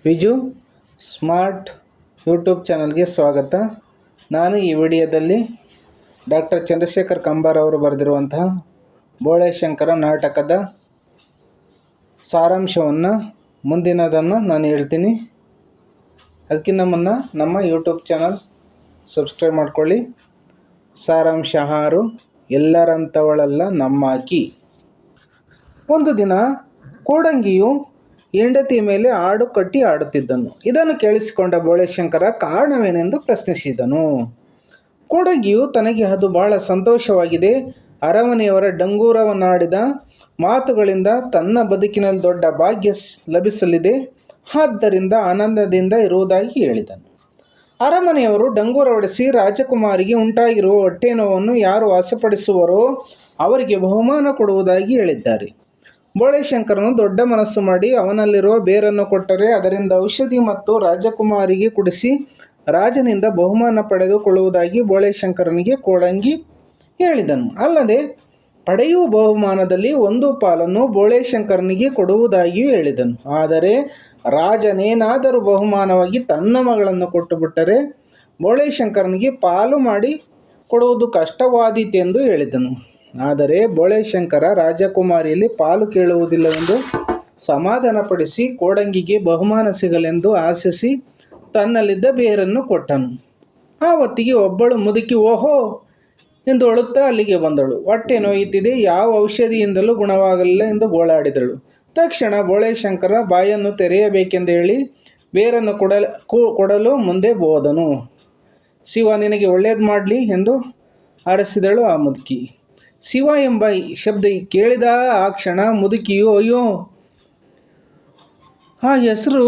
Viju smart YouTube ಚಾನಲ್ಗೆ ಸ್ವಾಗತ. ನಾನು ಈ ವಿಡಿಯೋದಲ್ಲಿ ಡಾಕ್ಟರ್ ಚಂದ್ರಶೇಖರ್ ಕಂಬಾರ್ ಅವರು ಬರೆದಿರುವಂತಹ ಬೋಳೆಶಂಕರ ನಾಟಕದ ಸಾರಾಂಶವನ್ನು ಮುಂದಿನದನ್ನು ನಾನು ಹೇಳ್ತೀನಿ. ಅದಕ್ಕಿಂತ ಮುನ್ನ ನಮ್ಮ ಯೂಟ್ಯೂಬ್ ಚಾನಲ್ ಸಬ್ಸ್ಕ್ರೈಬ್ ಮಾಡ್ಕೊಳ್ಳಿ. ಸಾರಾಂಶ 6. ಎಲ್ಲರಂಥವಳಲ್ಲ ನಮ್ಮಾಕಿ. ಒಂದು ದಿನ ಕೋಡಂಗಿಯು ಹೆಂಡತಿಯ ಮೇಲೆ ಹಾಡು ಕಟ್ಟಿ ಆಡುತ್ತಿದ್ದನು. ಇದನ್ನು ಕೇಳಿಸಿಕೊಂಡ ಬೋಳೆಶಂಕರ ಕಾರಣವೇನೆಂದು ಪ್ರಶ್ನಿಸಿದನು. ಕೋಡಂಗಿಯು ತನಗೆ ಅದು ಬಹಳ ಸಂತೋಷವಾಗಿದೆ, ಅರಮನೆಯವರ ಡಂಗೂರವನ್ನಾಡಿದ ಮಾತುಗಳಿಂದ ತನ್ನ ಬದುಕಿನಲ್ಲಿ ದೊಡ್ಡ ಭಾಗ್ಯ ಲಭಿಸಲಿದೆ, ಆದ್ದರಿಂದ ಆನಂದದಿಂದ ಇರುವುದಾಗಿ ಹೇಳಿದನು. ಅರಮನೆಯವರು ಡಂಗೂರ ಹೊಡೆಸಿ ರಾಜಕುಮಾರಿಗೆ ಉಂಟಾಗಿರುವ ಹೊಟ್ಟೆ ನೋವನ್ನು ಯಾರು ವಾಸಪಡಿಸುವರೋ ಅವರಿಗೆ ಬಹುಮಾನ ಕೊಡುವುದಾಗಿ ಹೇಳಿದ್ದಾರೆ. ಬೋಳೆಶಂಕರನು ದೊಡ್ಡ ಮನಸ್ಸು ಮಾಡಿ ಅವನಲ್ಲಿರುವ ಬೇರನ್ನು ಕೊಟ್ಟರೆ ಅದರಿಂದ ಔಷಧಿ ಮತ್ತು ರಾಜಕುಮಾರಿಗೆ ಕುಡಿಸಿ ರಾಜನಿಂದ ಬಹುಮಾನ ಪಡೆದುಕೊಳ್ಳುವುದಾಗಿ ಬೋಳೆಶಂಕರನಿಗೆ ಕೋಡಂಗಿ ಹೇಳಿದನು. ಅಲ್ಲದೆ ಪಡೆಯುವ ಬಹುಮಾನದಲ್ಲಿ ಒಂದು ಪಾಲನ್ನು ಬೋಳೆಶಂಕರನಿಗೆ ಕೊಡುವುದಾಗಿಯೂ ಹೇಳಿದನು. ಆದರೆ ರಾಜನೇನಾದರೂ ಬಹುಮಾನವಾಗಿ ತನ್ನ ಮಗಳನ್ನು ಕೊಟ್ಟುಬಿಟ್ಟರೆ ಬೋಳೆಶಂಕರನಿಗೆ ಪಾಲು ಮಾಡಿ ಕೊಡುವುದು ಕಷ್ಟವಾದೀತೆಂದು ಹೇಳಿದನು. ಆದರೆ ಬೋಳೆಶಂಕರ ರಾಜಕುಮಾರಿಯಲ್ಲಿ ಪಾಲು ಕೇಳುವುದಿಲ್ಲವೆಂದು ಸಮಾಧಾನಪಡಿಸಿ ಕೋಡಂಗಿಗೆ ಬಹುಮಾನ ಸಿಗಲೆಂದು ಆಶಿಸಿ ತನ್ನಲ್ಲಿದ್ದ ಬೇರನ್ನು ಕೊಟ್ಟನು. ಆ ಹೊತ್ತಿಗೆ ಒಬ್ಬಳು ಮುದುಕಿ ಓಹೋ ಎಂದು ಅಳುತ್ತಾ ಅಲ್ಲಿಗೆ ಬಂದಳು. ಹೊಟ್ಟೆ ನೋಯುತ್ತಿದೆ, ಯಾವ ಔಷಧಿಯಿಂದಲೂ ಗುಣವಾಗಲಿಲ್ಲ ಎಂದು ಗೋಳಾಡಿದಳು. ತಕ್ಷಣ ಬೋಳೆಶಂಕರ ಬಾಯನ್ನು ತೆರೆಯಬೇಕೆಂದು ಹೇಳಿ ಬೇರನ್ನು ಕೊಡಲು ಮುಂದೆ ಹೋದನು. ಶಿವ ನಿನಗೆ ಒಳ್ಳೆಯದು ಮಾಡಲಿ ಎಂದು ಹರಸಿದಳು ಆ ಮುದುಕಿ. ಶಿವ ಎಂಬ ಶಬ್ದ ಕೇಳಿದ ಆ ಕ್ಷಣ ಮುದುಕಿಯು ಅಯ್ಯೋ ಆ ಹೆಸರು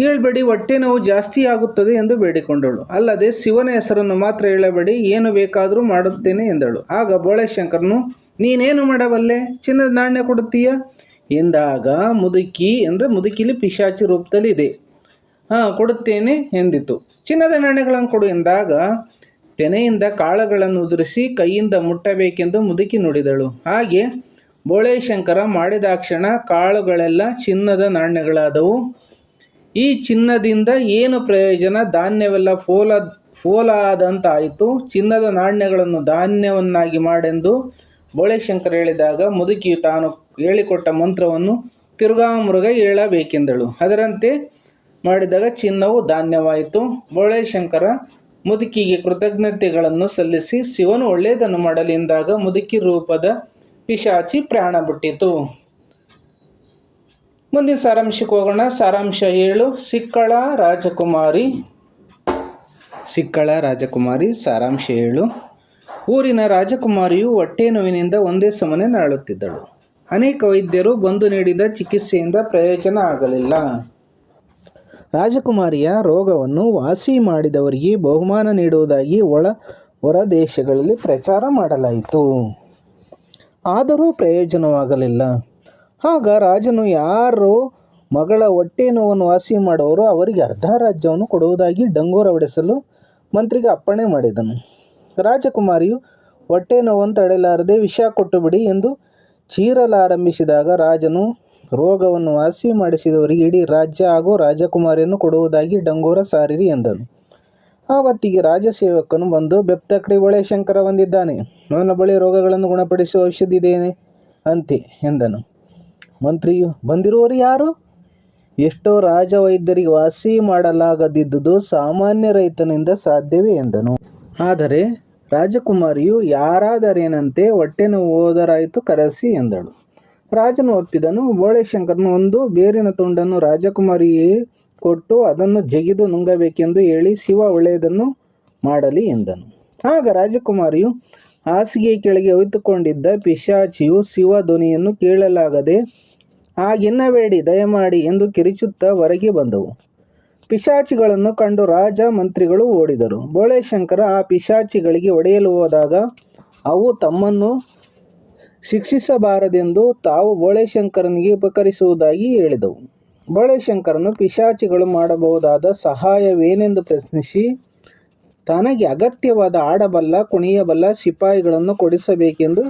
ಹೇಳಬೇಡಿ, ಹೊಟ್ಟೆ ನೋವು ಜಾಸ್ತಿ ಆಗುತ್ತದೆ ಎಂದು ಬೇಡಿಕೊಂಡಳು. ಅಲ್ಲದೆ ಶಿವನ ಹೆಸರನ್ನು ಮಾತ್ರ ಹೇಳಬೇಡಿ, ಏನು ಬೇಕಾದರೂ ಮಾಡುತ್ತೇನೆ ಎಂದಳು. ಆಗ ಬೋಳೆಶಂಕರನು ನೀನೇನು ಮಾಡಬಲ್ಲೆ, ಚಿನ್ನದ ನಾಣ್ಯ ಕೊಡುತ್ತೀಯ ಎಂದಾಗ ಮುದುಕಿಲಿ ಪಿಶಾಚಿ ರೂಪದಲ್ಲಿ ಇದೆ. ಕೊಡುತ್ತೇನೆ ಎಂದಿತು. ಚಿನ್ನದ ನಾಣ್ಯಗಳನ್ನು ಕೊಡು ಎಂದಾಗ ತೆನೆಯಿಂದ ಕಾಳುಗಳನ್ನು ಉದುರಿಸಿ ಕೈಯಿಂದ ಮುಟ್ಟಬೇಕೆಂದು ಮುದುಕಿ ನುಡಿದಳು. ಹಾಗೆ ಬೋಳೆಶಂಕರ ಮಾಡಿದಾಕ್ಷಣ ಕಾಳುಗಳೆಲ್ಲ ಚಿನ್ನದ ನಾಣ್ಯಗಳಾದವು. ಈ ಚಿನ್ನದಿಂದ ಏನು ಪ್ರಯೋಜನ, ಧಾನ್ಯವೆಲ್ಲ ಫೋಲಾದಂತಾಯಿತು. ಚಿನ್ನದ ನಾಣ್ಯಗಳನ್ನು ಧಾನ್ಯವನ್ನಾಗಿ ಮಾಡೆಂದು ಬೋಳೆಶಂಕರ ಹೇಳಿದಾಗ ಮುದುಕಿಯು ತಾನು ಹೇಳಿಕೊಟ್ಟ ಮಂತ್ರವನ್ನು ತಿರುಗಾಮುರುಗ ಹೇಳಬೇಕೆಂದಳು. ಅದರಂತೆ ಮಾಡಿದಾಗ ಚಿನ್ನವು ಧಾನ್ಯವಾಯಿತು. ಬೋಳೆಶಂಕರ ಮುದುಕಿಗೆ ಕೃತಜ್ಞತೆಗಳನ್ನು ಸಲ್ಲಿಸಿ ಶಿವನು ಒಳ್ಳೆಯದನ್ನು ಮಾಡಲಿ ಎಂದಾಗ ಮುದುಕಿ ರೂಪದ ಪಿಶಾಚಿ ಪ್ರಾಣ ಬಿಟ್ಟಿತು. ಮುಂದಿನ ಸಾರಾಂಶಕ್ಕೆ ಹೋಗೋಣ. ಸಾರಾಂಶ 7. ಸಿಕ್ಕಳ ರಾಜಕುಮಾರಿ. ಸಾರಾಂಶ 7. ಊರಿನ ರಾಜಕುಮಾರಿಯು ಹೊಟ್ಟೆ ನೋವಿನಿಂದ ಒಂದೇ ಸಮನೆ ನರಳುತ್ತಿದ್ದಳು. ಅನೇಕ ವೈದ್ಯರು ಬಂದು ನೀಡಿದ ಚಿಕಿತ್ಸೆಯಿಂದ ಪ್ರಯೋಜನ ಆಗಲಿಲ್ಲ. ರಾಜಕುಮಾರಿಯ ರೋಗವನ್ನು ವಾಸಿ ಮಾಡಿದವರಿಗೆ ಬಹುಮಾನ ನೀಡುವುದಾಗಿ ಹೊರ ದೇಶಗಳಲ್ಲಿ ಪ್ರಚಾರ ಮಾಡಲಾಯಿತು. ಆದರೂ ಪ್ರಯೋಜನವಾಗಲಿಲ್ಲ. ಆಗ ರಾಜನು ಯಾರು ಮಗಳ ಹೊಟ್ಟೆ ನೋವನ್ನು ವಾಸಿ ಮಾಡುವವರು ಅವರಿಗೆ ಅರ್ಧ ರಾಜ್ಯವನ್ನು ಕೊಡುವುದಾಗಿ ಡಂಗೂರ ಹೊಡೆಸಲು ಮಂತ್ರಿಗೆ ಅಪ್ಪಣೆ ಮಾಡಿದನು. ರಾಜಕುಮಾರಿಯು ಹೊಟ್ಟೆ ನೋವನ್ನು ತಡೆಯಲಾರದೆ ವಿಷ ಕೊಟ್ಟುಬಿಡಿ ಎಂದು ಚೀರಲಾರಂಭಿಸಿದಾಗ ರಾಜನು ರೋಗವನ್ನು ವಾಸಿ ಮಾಡಿಸಿದವರಿಗೆ ಇಡೀ ರಾಜ್ಯ ಹಾಗೂ ರಾಜಕುಮಾರಿಯನ್ನು ಕೊಡುವುದಾಗಿ ಡಂಗೂರ ಸಾರಿರಿ ಎಂದನು. ಆ ಹೊತ್ತಿಗೆ ರಾಜಸೇವಕನು ಬಂದು ಬೆಪ್ತಕಡಿ ಬೋಳೆಶಂಕರ ಬಂದಿದ್ದಾನೆ, ಅವನ ಬಳಿ ರೋಗಗಳನ್ನು ಗುಣಪಡಿಸುವ ಔಷಧಿ ಇದೇನೆ ಅಂತೆ ಎಂದನು. ಮಂತ್ರಿಯು ಬಂದಿರುವವರು ಯಾರು? ಎಷ್ಟೋ ರಾಜವೈದ್ಯರಿಗೆ ವಾಸಿ ಮಾಡಲಾಗದಿದ್ದುದು ಸಾಮಾನ್ಯ ರೈತನಿಂದ ಸಾಧ್ಯವೇ ಎಂದನು. ಆದರೆ ರಾಜಕುಮಾರಿಯು ಯಾರಾದರೇನಂತೆ ಹೊಟ್ಟೆ ನೋವು ಹೋದರಾಯಿತು, ಕರೆಸಿ ಎಂದಳು. ರಾಜನು ಒಪ್ಪಿದನು. ಬೋಳೆಶಂಕರನು ಒಂದು ಬೇರಿನ ತುಂಡನ್ನು ರಾಜಕುಮಾರಿಗೆ ಕೊಟ್ಟು ಅದನ್ನು ಜಗಿದು ನುಂಗಬೇಕೆಂದು ಹೇಳಿ ಶಿವ ಒಳ್ಳೆಯದನ್ನು ಮಾಡಲಿ ಎಂದನು. ಆಗ ರಾಜಕುಮಾರಿಯು ಹಾಸಿಗೆ ಕೆಳಗೆ ಅವಿತುಕೊಂಡಿದ್ದ ಪಿಶಾಚಿಯು ಶಿವ ಧ್ವನಿಯನ್ನು ಕೇಳಲಾಗದೆ ಹಾಗೆನ್ನಬೇಡಿ ದಯಮಾಡಿ ಎಂದು ಕಿರಿಚುತ್ತಾ ಹೊರಗೆ ಬಂದವು. ಪಿಶಾಚಿಗಳನ್ನು ಕಂಡು ರಾಜ ಮಂತ್ರಿಗಳು ಓಡಿದರು. ಬೋಳೆಶಂಕರ ಆ ಪಿಶಾಚಿಗಳಿಗೆ ಹೊಡೆಯಲು ಹೋದಾಗ ಅವು ತಮ್ಮನ್ನು ಶಿಕ್ಷಿಸಬಾರದೆಂದು ತಾವು ಬೋಳೆಶಂಕರನಿಗೆ ಉಪಕರಿಸುವುದಾಗಿ ಹೇಳಿದವು. ಬೋಳೆಶಂಕರನು ಪಿಶಾಚಿಗಳು ಮಾಡಬಹುದಾದ ಸಹಾಯವೇನೆಂದು ಪ್ರಶ್ನಿಸಿ ತನಗೆ ಅಗತ್ಯವಾದ ಆಡಬಲ್ಲ ಕುಣಿಯಬಲ್ಲ ಸಿಪಾಯಿಗಳನ್ನು ಕೊಡಿಸಬೇಕೆಂದು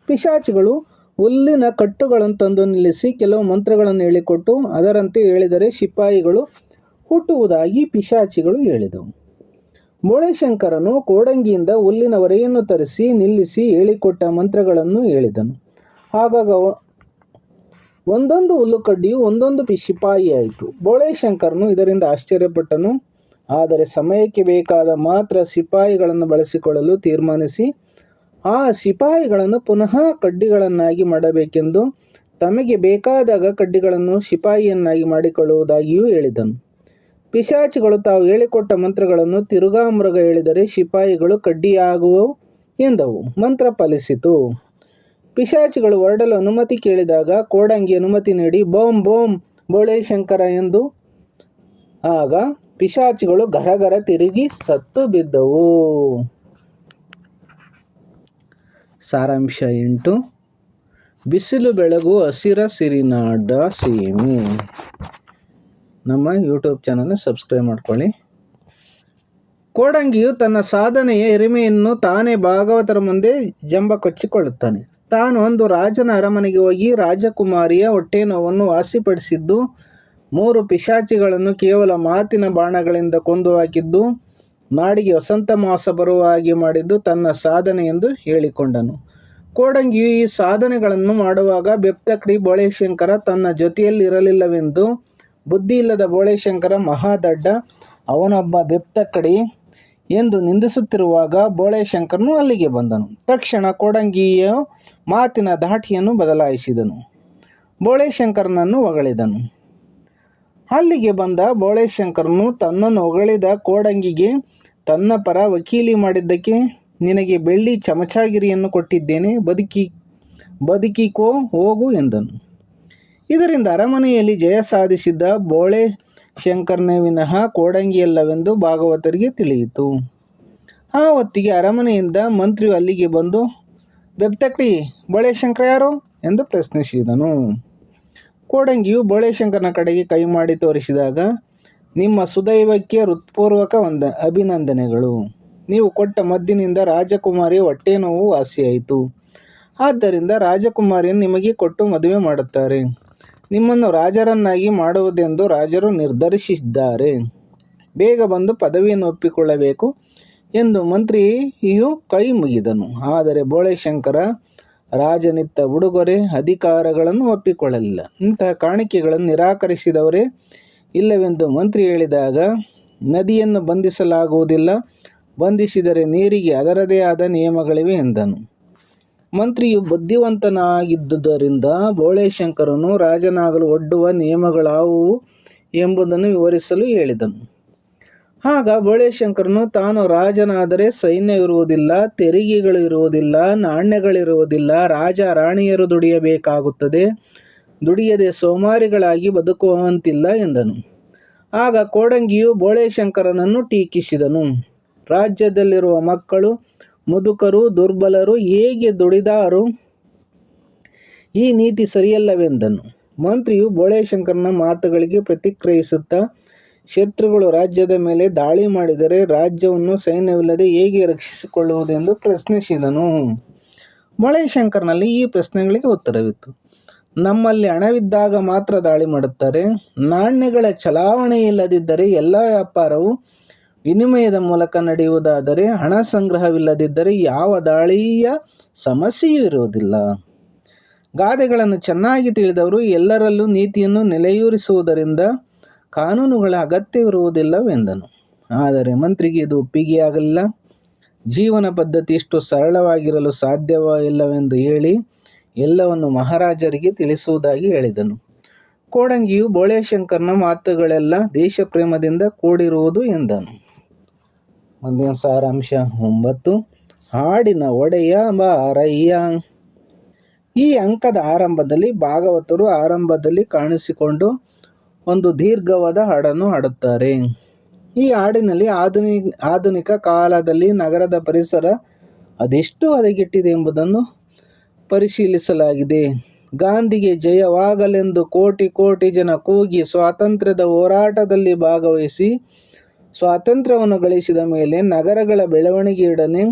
ಪಿಶಾಚಿಗಳು ಹುಲ್ಲಿನ ಕಟ್ಟುಗಳನ್ನು ತಂದು ನಿಲ್ಲಿಸಿ ಕೆಲವು ಮಂತ್ರಗಳನ್ನು ಹೇಳಿಕೊಟ್ಟು ಅದರಂತೆ ಹೇಳಿದರೆ ಸಿಪಾಯಿಗಳು ಹುಟ್ಟುವುದಾಗಿ ಪಿಶಾಚಿಗಳು ಹೇಳಿದವು. ಬೋಳೆಶಂಕರನು ಕೋಡಂಗಿಯಿಂದ ಹುಲ್ಲಿನ ಹೊರೆಯನ್ನು ತರಿಸಿ ನಿಲ್ಲಿಸಿ ಹೇಳಿಕೊಟ್ಟ ಮಂತ್ರಗಳನ್ನು ಹೇಳಿದನು. ಆಗಾಗ ಒಂದೊಂದು ಹುಲ್ಲುಕಡ್ಡಿಯು ಒಂದೊಂದು ಸಿಪಾಯಿಯಾಯಿತು. ಬೋಳೆಶಂಕರನು ಇದರಿಂದ ಆಶ್ಚರ್ಯಪಟ್ಟನು. ಆದರೆ ಸಮಯಕ್ಕೆ ಬೇಕಾದ ಮಾತ್ರ ಸಿಪಾಯಿಗಳನ್ನು ಬಳಸಿಕೊಳ್ಳಲು ತೀರ್ಮಾನಿಸಿ ಆ ಸಿಪಾಯಿಗಳನ್ನು ಪುನಃ ಕಡ್ಡಿಗಳನ್ನಾಗಿ ಮಾಡಬೇಕೆಂದು ತಮಗೆ ಬೇಕಾದಾಗ ಕಡ್ಡಿಗಳನ್ನು ಸಿಪಾಯಿಯನ್ನಾಗಿ ಮಾಡಿಕೊಳ್ಳುವುದಾಗಿಯೂ ಹೇಳಿದನು. ಪಿಶಾಚಿಗಳು ತಾವು ಹೇಳಿಕೊಟ್ಟ ಮಂತ್ರಗಳನ್ನು ತಿರುಗಾಮುರುಗ ಹೇಳಿದರೆ ಸಿಪಾಯಿಗಳು ಕಡ್ಡಿಯಾಗುವವು ಎಂದವು. ಮಂತ್ರ ಫಲಿಸಿತು. ಪಿಶಾಚಿಗಳು ಹೊರಡಲು ಅನುಮತಿ ಕೇಳಿದಾಗ ಕೋಡಂಗಿ ಅನುಮತಿ ನೀಡಿ ಬೋಂ ಬೋಂ ಬೋಳೆಶಂಕರ ಎಂದು. ಆಗ ಪಿಶಾಚಿಗಳು ಗರಗರ ತಿರುಗಿ ಸತ್ತು ಬಿದ್ದವು. ಸಾರಾಂಶ 8. ಬಿಸಿಲು ಬೆಳಗು ಹಸಿರ ಸಿರಿನಾಡ ಸೀಮೆ. ನಮ್ಮ ಯೂಟ್ಯೂಬ್ ಚಾನಲ್ನ ಸಬ್ಸ್ಕ್ರೈಬ್ ಮಾಡ್ಕೊಳ್ಳಿ. ಕೋಡಂಗಿಯು ತನ್ನ ಸಾಧನೆಯ ಹಿರಿಮೆಯನ್ನು ತಾನೇ ಭಾಗವತರ ಮುಂದೆ ಜಂಬ ಕೊಚ್ಚಿಕೊಳ್ಳುತ್ತಾನೆ. ತಾನು ಒಂದು ರಾಜನ ಅರಮನೆಗೆ ಹೋಗಿ ರಾಜಕುಮಾರಿಯ ಹೊಟ್ಟೆ ನೋವನ್ನು ವಾಸಿಪಡಿಸಿದ್ದು, 3 ಪಿಶಾಚಿಗಳನ್ನು ಕೇವಲ ಮಾತಿನ ಬಾಣಗಳಿಂದ ಕೊಂದು ಹಾಕಿದ್ದು, ನಾಡಿಗೆ ವಸಂತ ಮಾಸ ಬರುವ ಹಾಗೆ ಮಾಡಿದ್ದು ತನ್ನ ಸಾಧನೆ ಎಂದು ಹೇಳಿಕೊಂಡನು. ಕೋಡಂಗಿಯು ಈ ಸಾಧನೆಗಳನ್ನು ಮಾಡುವಾಗ ಬೆಪ್ತಕಡಿ ಬೋಳೆಶಂಕರ ತನ್ನ ಜೊತೆಯಲ್ಲಿರಲಿಲ್ಲವೆಂದು, ಬುದ್ಧಿಯಿಲ್ಲದ ಬೋಳೆಶಂಕರ ಮಹಾದಡ್ಡ, ಅವನೊಬ್ಬ ಬೆಪ್ತಕಡಿ ಎಂದು ನಿಂದಿಸುತ್ತಿರುವಾಗ ಬೋಳೆಶಂಕರನು ಅಲ್ಲಿಗೆ ಬಂದನು. ತಕ್ಷಣ ಕೋಡಂಗಿಯ ಮಾತಿನ ಧಾಟಿಯನ್ನು ಬದಲಾಯಿಸಿದನು. ಬೋಳೆಶಂಕರನನ್ನು ಹೊಗಳಿದನು. ಅಲ್ಲಿಗೆ ಬಂದ ಬೋಳೆಶಂಕರನು ತನ್ನನ್ನು ಹೊಗಳಿದ ಕೋಡಂಗಿಗೆ ತನ್ನ ಪರ ವಕೀಲಿ ಮಾಡಿದ್ದಕ್ಕೆ ನಿನಗೆ ಬೆಳ್ಳಿ ಚಮಚಾಗಿರಿಯನ್ನು ಕೊಟ್ಟಿದ್ದೇನೆ, ಬದುಕಿಕೋ ಹೋಗು ಎಂದನು. ಇದರಿಂದ ಅರಮನೆಯಲ್ಲಿ ಜಯ ಸಾಧಿಸಿದ್ದ ಬೋಳೆಶಂಕರನೇ ವಿನಃ ಕೋಡಂಗಿಯಲ್ಲವೆಂದು ಭಾಗವತರಿಗೆ ತಿಳಿಯಿತು. ಆ ಹೊತ್ತಿಗೆ ಅರಮನೆಯಿಂದ ಮಂತ್ರಿಯು ಅಲ್ಲಿಗೆ ಬಂದು, ಬೆಪ್ತಕಡಿ, ಬೋಳೆಶಂಕರ ಯಾರು ಎಂದು ಪ್ರಶ್ನಿಸಿದನು. ಕೋಡಂಗಿಯು ಬೋಳೆಶಂಕರನ ಕಡೆಗೆ ಕೈ ಮಾಡಿ ತೋರಿಸಿದಾಗ, ನಿಮ್ಮ ಸುದೈವಕ್ಕೆ ಹೃತ್ಪೂರ್ವಕ ಅಭಿನಂದನೆಗಳು. ನೀವು ಕೊಟ್ಟ ಮದ್ದಿನಿಂದ ರಾಜಕುಮಾರಿಯ ಹೊಟ್ಟೆ ನೋವು ವಾಸಿಯಾಯಿತು. ಆದ್ದರಿಂದ ರಾಜಕುಮಾರಿಯನ್ನು ನಿಮಗೆ ಕೊಟ್ಟು ಮದುವೆ ಮಾಡುತ್ತಾರೆ. ನಿಮ್ಮನ್ನು ರಾಜರನ್ನಾಗಿ ಮಾಡುವುದೆಂದು ರಾಜರು ನಿರ್ಧರಿಸಿದ್ದಾರೆ. ಬೇಗ ಬಂದು ಪದವಿಯನ್ನು ಒಪ್ಪಿಕೊಳ್ಳಬೇಕು ಎಂದು ಮಂತ್ರಿಯು ಕೈ ಮುಗಿದನು. ಆದರೆ ಬೋಳೆಶಂಕರ ರಾಜನಿತ್ತ ಉಡುಗೊರೆ ಅಧಿಕಾರಗಳನ್ನು ಒಪ್ಪಿಕೊಳ್ಳಲಿಲ್ಲ. ಇಂತಹ ಕಾಣಿಕೆಗಳನ್ನು ನಿರಾಕರಿಸಿದವರೇ ಇಲ್ಲವೆಂದು ಮಂತ್ರಿ ಹೇಳಿದಾಗ, ನದಿಯನ್ನು ಬಂಧಿಸಲಾಗುವುದಿಲ್ಲ, ಬಂಧಿಸಿದರೆ ನೀರಿಗೆ ಅದರದೇ ಆದ ನಿಯಮಗಳಿವೆ ಎಂದನು. ಮಂತ್ರಿಯು ಬುದ್ಧಿವಂತನಾಗಿದ್ದುದರಿಂದ ಬೋಳೆಶಂಕರನು ರಾಜನಾಗಲು ಒಡ್ಡುವ ನಿಯಮಗಳಾವುವು ಎಂಬುದನ್ನು ವಿವರಿಸಲು ಹೇಳಿದನು. ಆಗ ಬೋಳೆಶಂಕರನು ತಾನು ರಾಜನಾದರೆ ಸೈನ್ಯವಿರುವುದಿಲ್ಲ, ತೆರಿಗೆಗಳು ಇರುವುದಿಲ್ಲ, ನಾಣ್ಯಗಳಿರುವುದಿಲ್ಲ, ರಾಜ ರಾಣಿಯರು ದುಡಿಯಬೇಕಾಗುತ್ತದೆ, ದುಡಿಯದೆ ಸೋಮಾರಿಗಳಾಗಿ ಬದುಕುವಂತಿಲ್ಲ ಎಂದನು. ಆಗ ಕೋಡಂಗಿಯು ಬೋಳೆಶಂಕರನನ್ನು ಟೀಕಿಸಿದನು. ರಾಜ್ಯದಲ್ಲಿರುವ ಮಕ್ಕಳು, ಮುದುಕರು, ದುರ್ಬಲರು ಹೇಗೆ ದುಡಿದಾರು, ಈ ನೀತಿ ಸರಿಯಲ್ಲವೆಂದನು. ಮಂತ್ರಿಯು ಬೋಳೆಶಂಕರನ ಮಾತುಗಳಿಗೆ ಪ್ರತಿಕ್ರಿಯಿಸುತ್ತಾ, ಶತ್ರುಗಳು ರಾಜ್ಯದ ಮೇಲೆ ದಾಳಿ ಮಾಡಿದರೆ ರಾಜ್ಯವನ್ನು ಸೈನ್ಯವಿಲ್ಲದೆ ಹೇಗೆ ರಕ್ಷಿಸಿಕೊಳ್ಳುವುದೆಂದು ಪ್ರಶ್ನಿಸಿದನು. ಬೋಳೆಶಂಕರನಲ್ಲಿ ಈ ಪ್ರಶ್ನೆಗಳಿಗೆ ಉತ್ತರವಿತ್ತು. ನಮ್ಮಲ್ಲಿ ಹಣವಿದ್ದಾಗ ಮಾತ್ರ ದಾಳಿ ಮಾಡುತ್ತಾರೆ. ನಾಣ್ಯಗಳ ಚಲಾವಣೆ ಇಲ್ಲದಿದ್ದರೆ ಎಲ್ಲ ವ್ಯಾಪಾರವು ವಿನಿಮಯದ ಮೂಲಕ ನಡೆಯುವುದಾದರೆ, ಹಣ ಸಂಗ್ರಹವಿಲ್ಲದಿದ್ದರೆ ಯಾವ ದಾಳಿಯ ಸಮಸ್ಯೆಯೂ ಇರುವುದಿಲ್ಲ. ಗಾದೆಗಳನ್ನು ಚೆನ್ನಾಗಿ ತಿಳಿದವರು ಎಲ್ಲರಲ್ಲೂ ನೀತಿಯನ್ನು ನೆಲೆಯೂರಿಸುವುದರಿಂದ ಕಾನೂನುಗಳ ಅಗತ್ಯವಿರುವುದಿಲ್ಲವೆಂದನು. ಆದರೆ ಮಂತ್ರಿಗೆ ಇದು ಒಪ್ಪಿಗೆಯಾಗಲಿಲ್ಲ. ಜೀವನ ಪದ್ಧತಿ ಇಷ್ಟು ಸರಳವಾಗಿರಲು ಸಾಧ್ಯವಿಲ್ಲವೆಂದು ಹೇಳಿ ಎಲ್ಲವನ್ನು ಮಹಾರಾಜರಿಗೆ ತಿಳಿಸುವುದಾಗಿ ಹೇಳಿದನು. ಕೋಡಂಗಿಯು ಬೋಳೆಶಂಕರನ ಮಾತುಗಳೆಲ್ಲ ದೇಶಪ್ರೇಮದಿಂದ ಕೂಡಿರುವುದು ಎಂದನು. ಮುಂದಿನ ಸಾರಾಂಶ 9. ಹಾಡಿನ ಒಡೆಯ ಬಾರಯ್ಯ. ಈ ಅಂಕದ ಆರಂಭದಲ್ಲಿ ಭಾಗವತರು ಆರಂಭದಲ್ಲಿ ಕಾಣಿಸಿಕೊಂಡು ಒಂದು ದೀರ್ಘವಾದ ಹಾಡನ್ನು ಹಾಡುತ್ತಾರೆ. ಈ ಹಾಡಿನಲ್ಲಿ ಆಧುನಿಕ ಕಾಲದಲ್ಲಿ ನಗರದ ಪರಿಸರ ಅದೆಷ್ಟು ಹದಗೆಟ್ಟಿದೆ ಎಂಬುದನ್ನು ಪರಿಶೀಲಿಸಲಾಗಿದೆ. ಗಾಂಧಿಗೆ ಜಯವಾಗಲೆಂದು ಕೋಟಿ ಕೋಟಿ ಜನ ಕೂಗಿ ಸ್ವಾತಂತ್ರ್ಯದ ಹೋರಾಟದಲ್ಲಿ ಭಾಗವಹಿಸಿ ಸ್ವಾತಂತ್ರ್ಯವನ್ನು ಗಳಿಸಿದ ಮೇಲೆ ನಗರಗಳ ಬೆಳವಣಿಗೆಯೊಡನೆ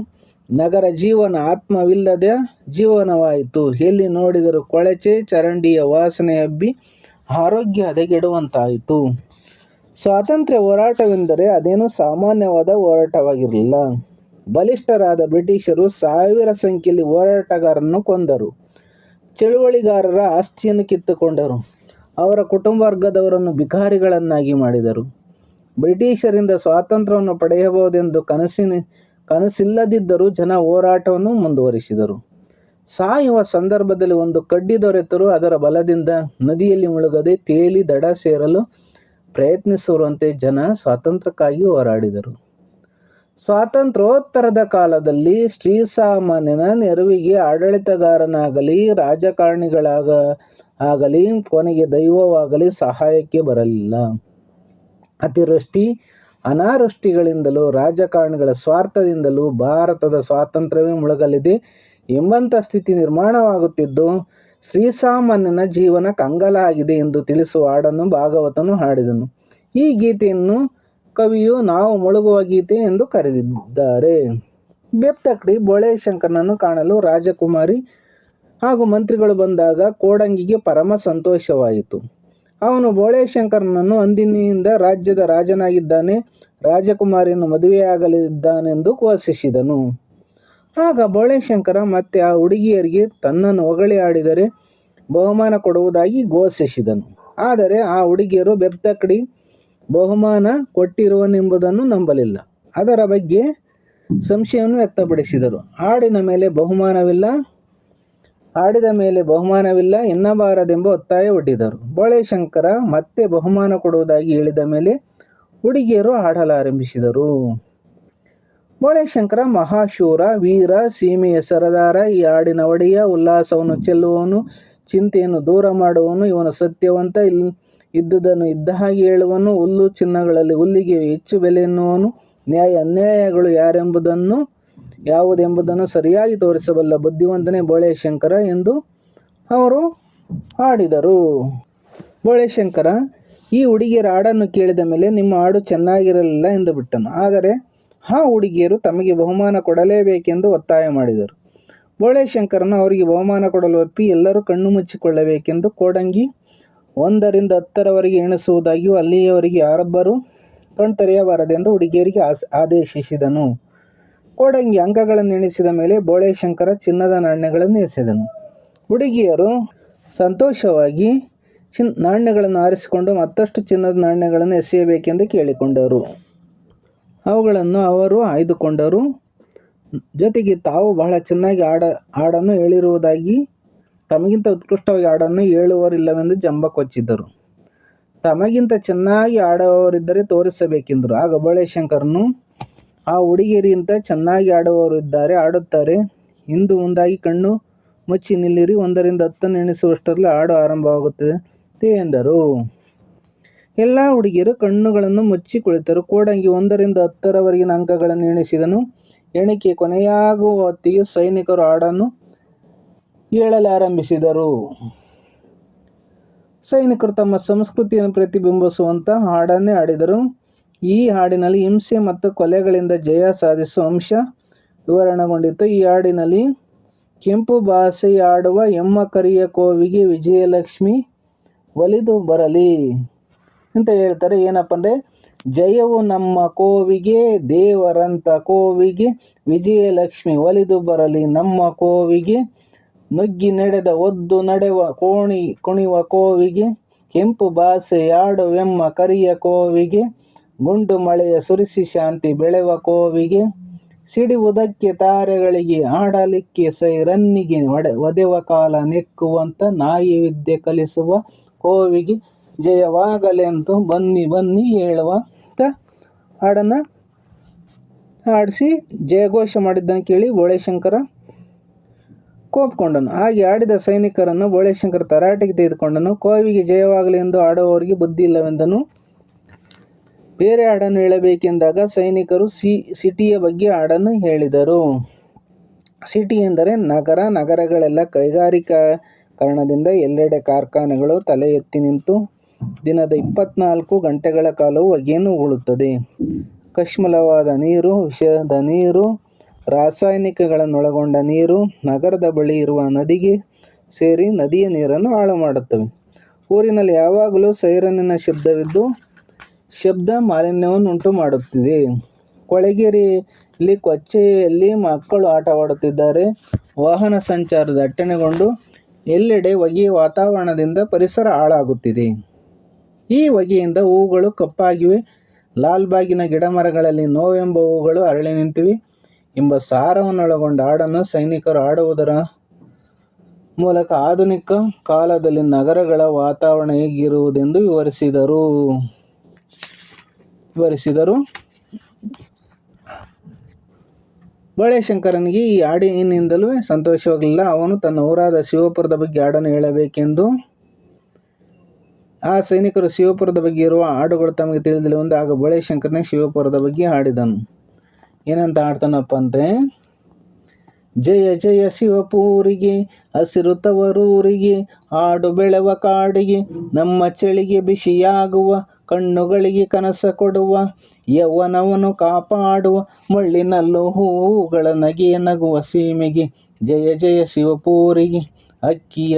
ನಗರ ಜೀವನ ಆತ್ಮವಿಲ್ಲದ ಜೀವನವಾಯಿತು. ಎಲ್ಲಿ ನೋಡಿದರೂ ಕೊಳಚೆ ಚರಂಡಿಯ ವಾಸನೆ ಹಬ್ಬಿ ಆರೋಗ್ಯ ಹದಗೆಡುವಂತಾಯಿತು. ಸ್ವಾತಂತ್ರ್ಯ ಹೋರಾಟವೆಂದರೆ ಅದೇನು ಸಾಮಾನ್ಯವಾದ ಹೋರಾಟವಾಗಿರಲಿಲ್ಲ. ಬಲಿಷ್ಠರಾದ ಬ್ರಿಟಿಷರು 1000 ಸಂಖ್ಯೆಯಲ್ಲಿ ಹೋರಾಟಗಾರರನ್ನು ಕೊಂದರು. ಚಳುವಳಿಗಾರರ ಆಸ್ತಿಯನ್ನು ಕಿತ್ತುಕೊಂಡರು. ಅವರ ಕುಟುಂಬ ವರ್ಗದವರನ್ನು ಭಿಕಾರಿಗಳನ್ನಾಗಿ ಮಾಡಿದರು. ಬ್ರಿಟಿಷರಿಂದ ಸ್ವಾತಂತ್ರ್ಯವನ್ನು ಪಡೆಯಬಹುದೆಂದು ಕನಸಿಲ್ಲದಿದ್ದರೂ ಜನ ಹೋರಾಟವನ್ನು ಮುಂದುವರಿಸಿದರು. ಸಾಯುವ ಸಂದರ್ಭದಲ್ಲಿ ಒಂದು ಕಡ್ಡಿ ದೊರೆತರೂ ಅದರ ಬಲದಿಂದ ನದಿಯಲ್ಲಿ ಮುಳುಗದೆ ತೇಲಿ ದಡ ಸೇರಲು ಪ್ರಯತ್ನಿಸುವಂತೆ ಜನ ಸ್ವಾತಂತ್ರ್ಯಕ್ಕಾಗಿ ಹೋರಾಡಿದರು. ಸ್ವಾತಂತ್ರ್ಯೋತ್ತರದ ಕಾಲದಲ್ಲಿ ಶ್ರೀಸಾಮಾನ್ಯನ ನೆರವಿಗೆ ಆಡಳಿತಗಾರನಾಗಲಿ ರಾಜಕಾರಣಿಗಳಾಗಲಿ ಕೊನೆಗೆ ದೈವವಾಗಲಿ ಸಹಾಯಕ್ಕೆ ಬರಲಿಲ್ಲ. ಅತಿವೃಷ್ಟಿ ಅನಾವೃಷ್ಟಿಗಳಿಂದಲೂ ರಾಜಕಾರಣಿಗಳ ಸ್ವಾರ್ಥದಿಂದಲೂ ಭಾರತದ ಸ್ವಾತಂತ್ರ್ಯವೇ ಮುಳುಗಲಿದೆ ಎಂಬಂಥ ಸ್ಥಿತಿ ನಿರ್ಮಾಣವಾಗುತ್ತಿದ್ದು ಶ್ರೀಸಾಮಾನ್ಯನ ಜೀವನ ಕಂಗಾಲಾಗಿದೆ ಎಂದು ತಿಳಿಸುವ ಹಾಡನ್ನು ಭಾಗವತನು ಹಾಡಿದನು. ಈ ಗೀತೆಯನ್ನು ಕವಿಯು ನಾವು ಮುಳುಗುವ ಗೀತೆ ಎಂದು ಕರೆದಿದ್ದಾರೆ. ಬೆಪ್ತಕಡಿ ಬೋಳೇಶಂಕರನನ್ನು ಕಾಣಲು ರಾಜಕುಮಾರಿ ಹಾಗೂ ಮಂತ್ರಿಗಳು ಬಂದಾಗ ಕೋಡಂಗಿಗೆ ಪರಮ ಸಂತೋಷವಾಯಿತು. ಅವನು ಬೋಳೇಶಂಕರನನ್ನು ಅಂದಿನಿಂದ ರಾಜ್ಯದ ರಾಜನಾಗಿದ್ದಾನೆ, ರಾಜಕುಮಾರಿಯನ್ನು ಮದುವೆಯಾಗಲಿದ್ದಾನೆಂದು ಘೋಷಿಸಿದನು. ಆಗ ಬೋಳೇಶಂಕರ ಮತ್ತೆ ಆ ಹುಡುಗಿಯರಿಗೆ ತನ್ನನ್ನು ಹೊಗಳಿ ಆಡಿದರೆ ಬಹುಮಾನ ಕೊಡುವುದಾಗಿ ಘೋಷಿಸಿದನು. ಆದರೆ ಆ ಹುಡುಗಿಯರು ಬೆಪ್ತಕಡಿ ಬಹುಮಾನ ಕೊಟ್ಟಿರುವನೆಂಬುದನ್ನು ನಂಬಲಿಲ್ಲ. ಅದರ ಬಗ್ಗೆ ಸಂಶಯವನ್ನು ವ್ಯಕ್ತಪಡಿಸಿದರು. ಆಡಿದ ಮೇಲೆ ಬಹುಮಾನವಿಲ್ಲ ಎನ್ನಬಾರದೆಂಬ ಒತ್ತಾಯ ಒಡ್ಡಿದರು. ಬೋಳೇಶಂಕರ ಮತ್ತೆ ಬಹುಮಾನ ಕೊಡುವುದಾಗಿ ಹೇಳಿದ ಮೇಲೆ ಹುಡುಗಿಯರು ಆಡಲಾರಂಭಿಸಿದರು. ಬೋಳೇಶಂಕರ ಮಹಾಶೂರ, ವೀರ, ಸೀಮೆಯ ಸರದಾರ, ಈ ಹಾಡಿನ ಒಡೆಯ, ಉಲ್ಲಾಸವನ್ನು ಚೆಲ್ಲುವವನು, ಚಿಂತೆಯನ್ನು ದೂರ ಮಾಡುವವನು, ಇವನು ಸತ್ಯವಂತ, ಇದ್ದುದನ್ನು ಇದ್ದ ಹಾಗೆ ಹೇಳುವನು, ಹುಲ್ಲು ಚಿನ್ನಗಳಲ್ಲಿ ಹುಲ್ಲಿಗೆ ಹೆಚ್ಚು ಬೆಲೆ ಎನ್ನುವನು, ನ್ಯಾಯ ಅನ್ಯಾಯಗಳು ಯಾವುದೆಂಬುದನ್ನು ಸರಿಯಾಗಿ ತೋರಿಸಬಲ್ಲ ಬುದ್ಧಿವಂತನೇ ಬೋಳೇಶಂಕರ ಎಂದು ಅವರು ಹಾಡಿದರು. ಬೋಳೇಶಂಕರ ಈ ಹುಡುಗಿಯರ ಹಾಡನ್ನು ಕೇಳಿದ ಮೇಲೆ ನಿಮ್ಮ ಹಾಡು ಚೆನ್ನಾಗಿರಲಿಲ್ಲ ಎಂದು ಬಿಟ್ಟನು. ಆದರೆ ಆ ಹುಡುಗಿಯರು ತಮಗೆ ಬಹುಮಾನ ಕೊಡಲೇಬೇಕೆಂದು ಒತ್ತಾಯ ಮಾಡಿದರು. ಬೋಳೇಶಂಕರನು ಅವರಿಗೆ ಬಹುಮಾನ ಕೊಡಲು ಒಪ್ಪಿ ಎಲ್ಲರೂ ಕಣ್ಣು ಮುಚ್ಚಿಕೊಳ್ಳಬೇಕೆಂದು ಕೋಡಂಗಿ 1ರಿಂದ 10ರವರೆಗೆ ಎಣಿಸುವುದಾಗಿಯೂ ಅಲ್ಲಿಯವರೆಗೆ ಯಾರೊಬ್ಬರೂ ಕಣ್ತೆರೆಯಬಾರದೆಂದು ಹುಡುಗಿಯರಿಗೆ ಆದೇಶಿಸಿದನು. ಕೋಡಂಗಿ ಅಂಕಗಳನ್ನು ಎಣಿಸಿದ ಮೇಲೆ ಬೋಳೇಶಂಕರ ಚಿನ್ನದ ನಾಣ್ಯಗಳನ್ನು ಎಸೆದನು. ಹುಡುಗಿಯರು ಸಂತೋಷವಾಗಿ ನಾಣ್ಯಗಳನ್ನು ಆರಿಸಿಕೊಂಡು ಮತ್ತಷ್ಟು ಚಿನ್ನದ ನಾಣ್ಯಗಳನ್ನು ಎಸೆಯಬೇಕೆಂದು ಕೇಳಿಕೊಂಡರು. ಅವುಗಳನ್ನು ಅವರು ಆಯ್ದುಕೊಂಡರು. ಜೊತೆಗೆ ತಾವು ಬಹಳ ಚೆನ್ನಾಗಿ ಹಾಡನ್ನು ಹೇಳಿರುವುದಾಗಿ, ತಮಗಿಂತ ಉತ್ಕೃಷ್ಟವಾಗಿ ಹಾಡನ್ನು ಹೇಳುವವರಿಲ್ಲವೆಂದು ಜಂಬ ಕೊಚ್ಚಿದ್ದರು. ತಮಗಿಂತ ಚೆನ್ನಾಗಿ ಆಡುವವರಿದ್ದರೆ ತೋರಿಸಬೇಕೆಂದರು. ಆಗ ಬೋಳೇಶಂಕರನು ಆ ಹುಡುಗಿಯರಿಗಿಂತ ಚೆನ್ನಾಗಿ ಆಡುತ್ತಾರೆ, ಹಿಂದು ಮುಂದಾಗಿ ಕಣ್ಣು ಮುಚ್ಚಿ ನಿಲ್ಲಿರಿ, 1ರಿಂದ 10 ಎಣಿಸುವಷ್ಟರಲ್ಲಿ ಹಾಡು ಆರಂಭವಾಗುತ್ತದೆ ಎಂದರು. ಎಲ್ಲ ಹುಡುಗಿಯರು ಕಣ್ಣುಗಳನ್ನು ಮುಚ್ಚಿ ಕುಳಿತರು. ಕೋಡಂಗಿ 1ರಿಂದ 10ರವರೆಗಿನ ಅಂಕಗಳನ್ನು ಎಣಿಸಿದನು. ಎಣಿಕೆ ಕೊನೆಯಾಗುವ ಹೊತ್ತಿಗೆ ಸೈನಿಕರು ಹಾಡನ್ನು ಹೇಳಲಾರಂಭಿಸಿದರು. ಸೈನಿಕರು ತಮ್ಮ ಸಂಸ್ಕೃತಿಯನ್ನು ಪ್ರತಿಬಿಂಬಿಸುವಂಥ ಹಾಡನ್ನೇ ಹಾಡಿದರು. ಈ ಹಾಡಿನಲ್ಲಿ ಹಿಂಸೆ ಮತ್ತು ಕೊಲೆಗಳಿಂದ ಜಯ ಸಾಧಿಸುವ ಅಂಶ ವಿವರಣೆಗೊಂಡಿತ್ತು. ಈ ಹಾಡಿನಲ್ಲಿ ಕೆಂಪು ಭಾಷೆಯಾಡುವ ಎಮ್ಮ ಕರಿಯ ಕೋವಿಗೆ ವಿಜಯಲಕ್ಷ್ಮಿ ಒಲಿದು ಬರಲಿ ಅಂತ ಹೇಳ್ತಾರೆ. ಏನಪ್ಪ ಅಂದರೆ, ಜಯವು ನಮ್ಮ ಕೋವಿಗೆ, ದೇವರಂತ ಕೋವಿಗೆ, ವಿಜಯಲಕ್ಷ್ಮಿ ಒಲಿದು ಬರಲಿ ನಮ್ಮ ಕೋವಿಗೆ, ನುಗ್ಗಿ ನಡೆದ ಒದ್ದು ನಡೆವ ಕುಣಿವ ಕೋವಿಗೆ, ಕೆಂಪು ಭಾಷೆಯಾಡುವೆಮ್ಮ ಕರಿಯ ಕೋವಿಗೆ, ಗುಂಡು ಮಳೆಯ ಸುರಿಸಿ ಶಾಂತಿ ಬೆಳೆವ ಕೋವಿಗೆ, ಸಿಡಿಯುವುದಕ್ಕೆ ತಾರೆಗಳಿಗೆ ಆಡಲಿಕ್ಕೆ ಸೈರನ್ನಿಗೆ ಒದೆವ ಕಾಲ ನೆಕ್ಕುವಂತ ನಾಯಿ ವಿದ್ಯೆ ಕಲಿಸುವ ಕೋವಿಗೆ ಜಯವಾಗಲೆಂದು ಬನ್ನಿ ಹೇಳುವಂತ ಹಾಡನ್ನು ಹಾಡಿಸಿ ಜಯಘೋಷ ಮಾಡಿದ್ದನ್ನು ಕೇಳಿ ಬೋಳೇಶಂಕರ ಕೋಪಗೊಂಡನು. ಹಾಗೆ ಆಡಿದ ಸೈನಿಕರನ್ನು ಬೋಳೇಶಂಕರ ತರಾಟೆಗೆ ತೆಗೆದುಕೊಂಡನು. ಕೋವಿಗೆ ಜಯವಾಗಲಿ ಎಂದು ಆಡುವವರಿಗೆ ಬುದ್ಧಿ ಇಲ್ಲವೆಂದನು. ಬೇರೆ ಹಾಡನ್ನು ಹೇಳಬೇಕೆಂದಾಗ ಸೈನಿಕರು ಸಿಟಿಯ ಬಗ್ಗೆ ಹಾಡನ್ನು ಹೇಳಿದರು. ಸಿಟಿ ಎಂದರೆ ನಗರ. ನಗರಗಳೆಲ್ಲ ಕೈಗಾರಿಕೀಕರಣದಿಂದ ಎಲ್ಲೆಡೆ ಕಾರ್ಖಾನೆಗಳು ತಲೆ ಎತ್ತಿ ನಿಂತು ದಿನದ 24 ಗಂಟೆಗಳ ಕಾಲವೂ ಹೊಗೆಯನ್ನು ಉಗುಳುತ್ತದೆ. ಕಶ್ಮಲವಾದ ನೀರು, ವಿಷದ ನೀರು, ರಾಸಾಯನಿಕಗಳನ್ನೊಳಗೊಂಡ ನೀರು ನಗರದ ಬಳಿ ಇರುವ ನದಿಗೆ ಸೇರಿ ನದಿಯ ನೀರನ್ನು ಹಾಳು ಮಾಡುತ್ತವೆ. ಊರಿನಲ್ಲಿ ಯಾವಾಗಲೂ ಸೈರನಿನ ಶಬ್ದವಿದ್ದು ಶಬ್ದ ಮಾಲಿನ್ಯವನ್ನುಂಟು ಮಾಡುತ್ತಿದೆ. ಕೊಳೆಗೇರಿಯಲ್ಲಿ ಕೊಚ್ಚೆಯಲ್ಲಿ ಮಕ್ಕಳು ಆಟವಾಡುತ್ತಿದ್ದಾರೆ. ವಾಹನ ಸಂಚಾರ ದಟ್ಟಣೆಗೊಂಡು ಎಲ್ಲೆಡೆ ಹೊಗೆಯ ವಾತಾವರಣದಿಂದ ಪರಿಸರ ಹಾಳಾಗುತ್ತಿದೆ. ಈ ಹೊಗೆಯಿಂದ ಹೂವುಗಳು ಕಪ್ಪಾಗಿವೆ. ಲಾಲ್ಬಾಗಿನ ಗಿಡಮರಗಳಲ್ಲಿ ನೋವೆಂಬ ಹೂವುಗಳು ಅರಳಿ ನಿಂತಿವೆ ಎಂಬ ಸಾರವನ್ನೊಳಗೊಂಡ ಹಾಡನ್ನು ಸೈನಿಕರು ಹಾಡುವುದರ ಮೂಲಕ ಆಧುನಿಕ ಕಾಲದಲ್ಲಿ ನಗರಗಳ ವಾತಾವರಣ ಹೇಗಿರುವುದೆಂದು ವಿವರಿಸಿದರು. ಬೋಳೆಶಂಕರನಿಗೆ ಈ ಹಾಡಿನಿಂದಲೂ ಸಂತೋಷವಾಗಲಿಲ್ಲ. ಅವನು ತನ್ನ ಊರಾದ ಶಿವಪುರದ ಬಗ್ಗೆ ಹಾಡನ್ನು ಹೇಳಬೇಕೆಂದು ಆ ಸೈನಿಕರು ಶಿವಪುರದ ಬಗ್ಗೆ ಇರುವ ಹಾಡುಗಳು ತಮಗೆ ತಿಳಿದಿಲ್ಲವೆಂದು ಆಗ ಬೋಳೆಶಂಕರನೇ ಶಿವಪುರದ ಬಗ್ಗೆ ಹಾಡಿದನು. ಏನಂತ ಹಾಡ್ತಾನಪ್ಪ ಅಂದರೆ, ಜಯ ಜಯ ಶಿವಪೂರಿಗೆ ಹಸಿರು ತವರೂರಿಗೆ, ಆಡು ಬೆಳೆವ ಕಾಡಿಗೆ ನಮ್ಮ ಚಳಿಗೆ ಬಿಸಿಯಾಗುವ, ಕಣ್ಣುಗಳಿಗೆ ಕನಸ ಕೊಡುವ, ಯೌವನವನ್ನು ಕಾಪಾಡುವ, ಮುಳ್ಳಿನಲ್ಲೂ ಹೂವುಗಳ ನಗೆಯ ನಗುವ ಸೀಮೆಗೆ. ಜಯ ಜಯ ಶಿವಪೂರಿಗೆ, ಅಕ್ಕಿಯ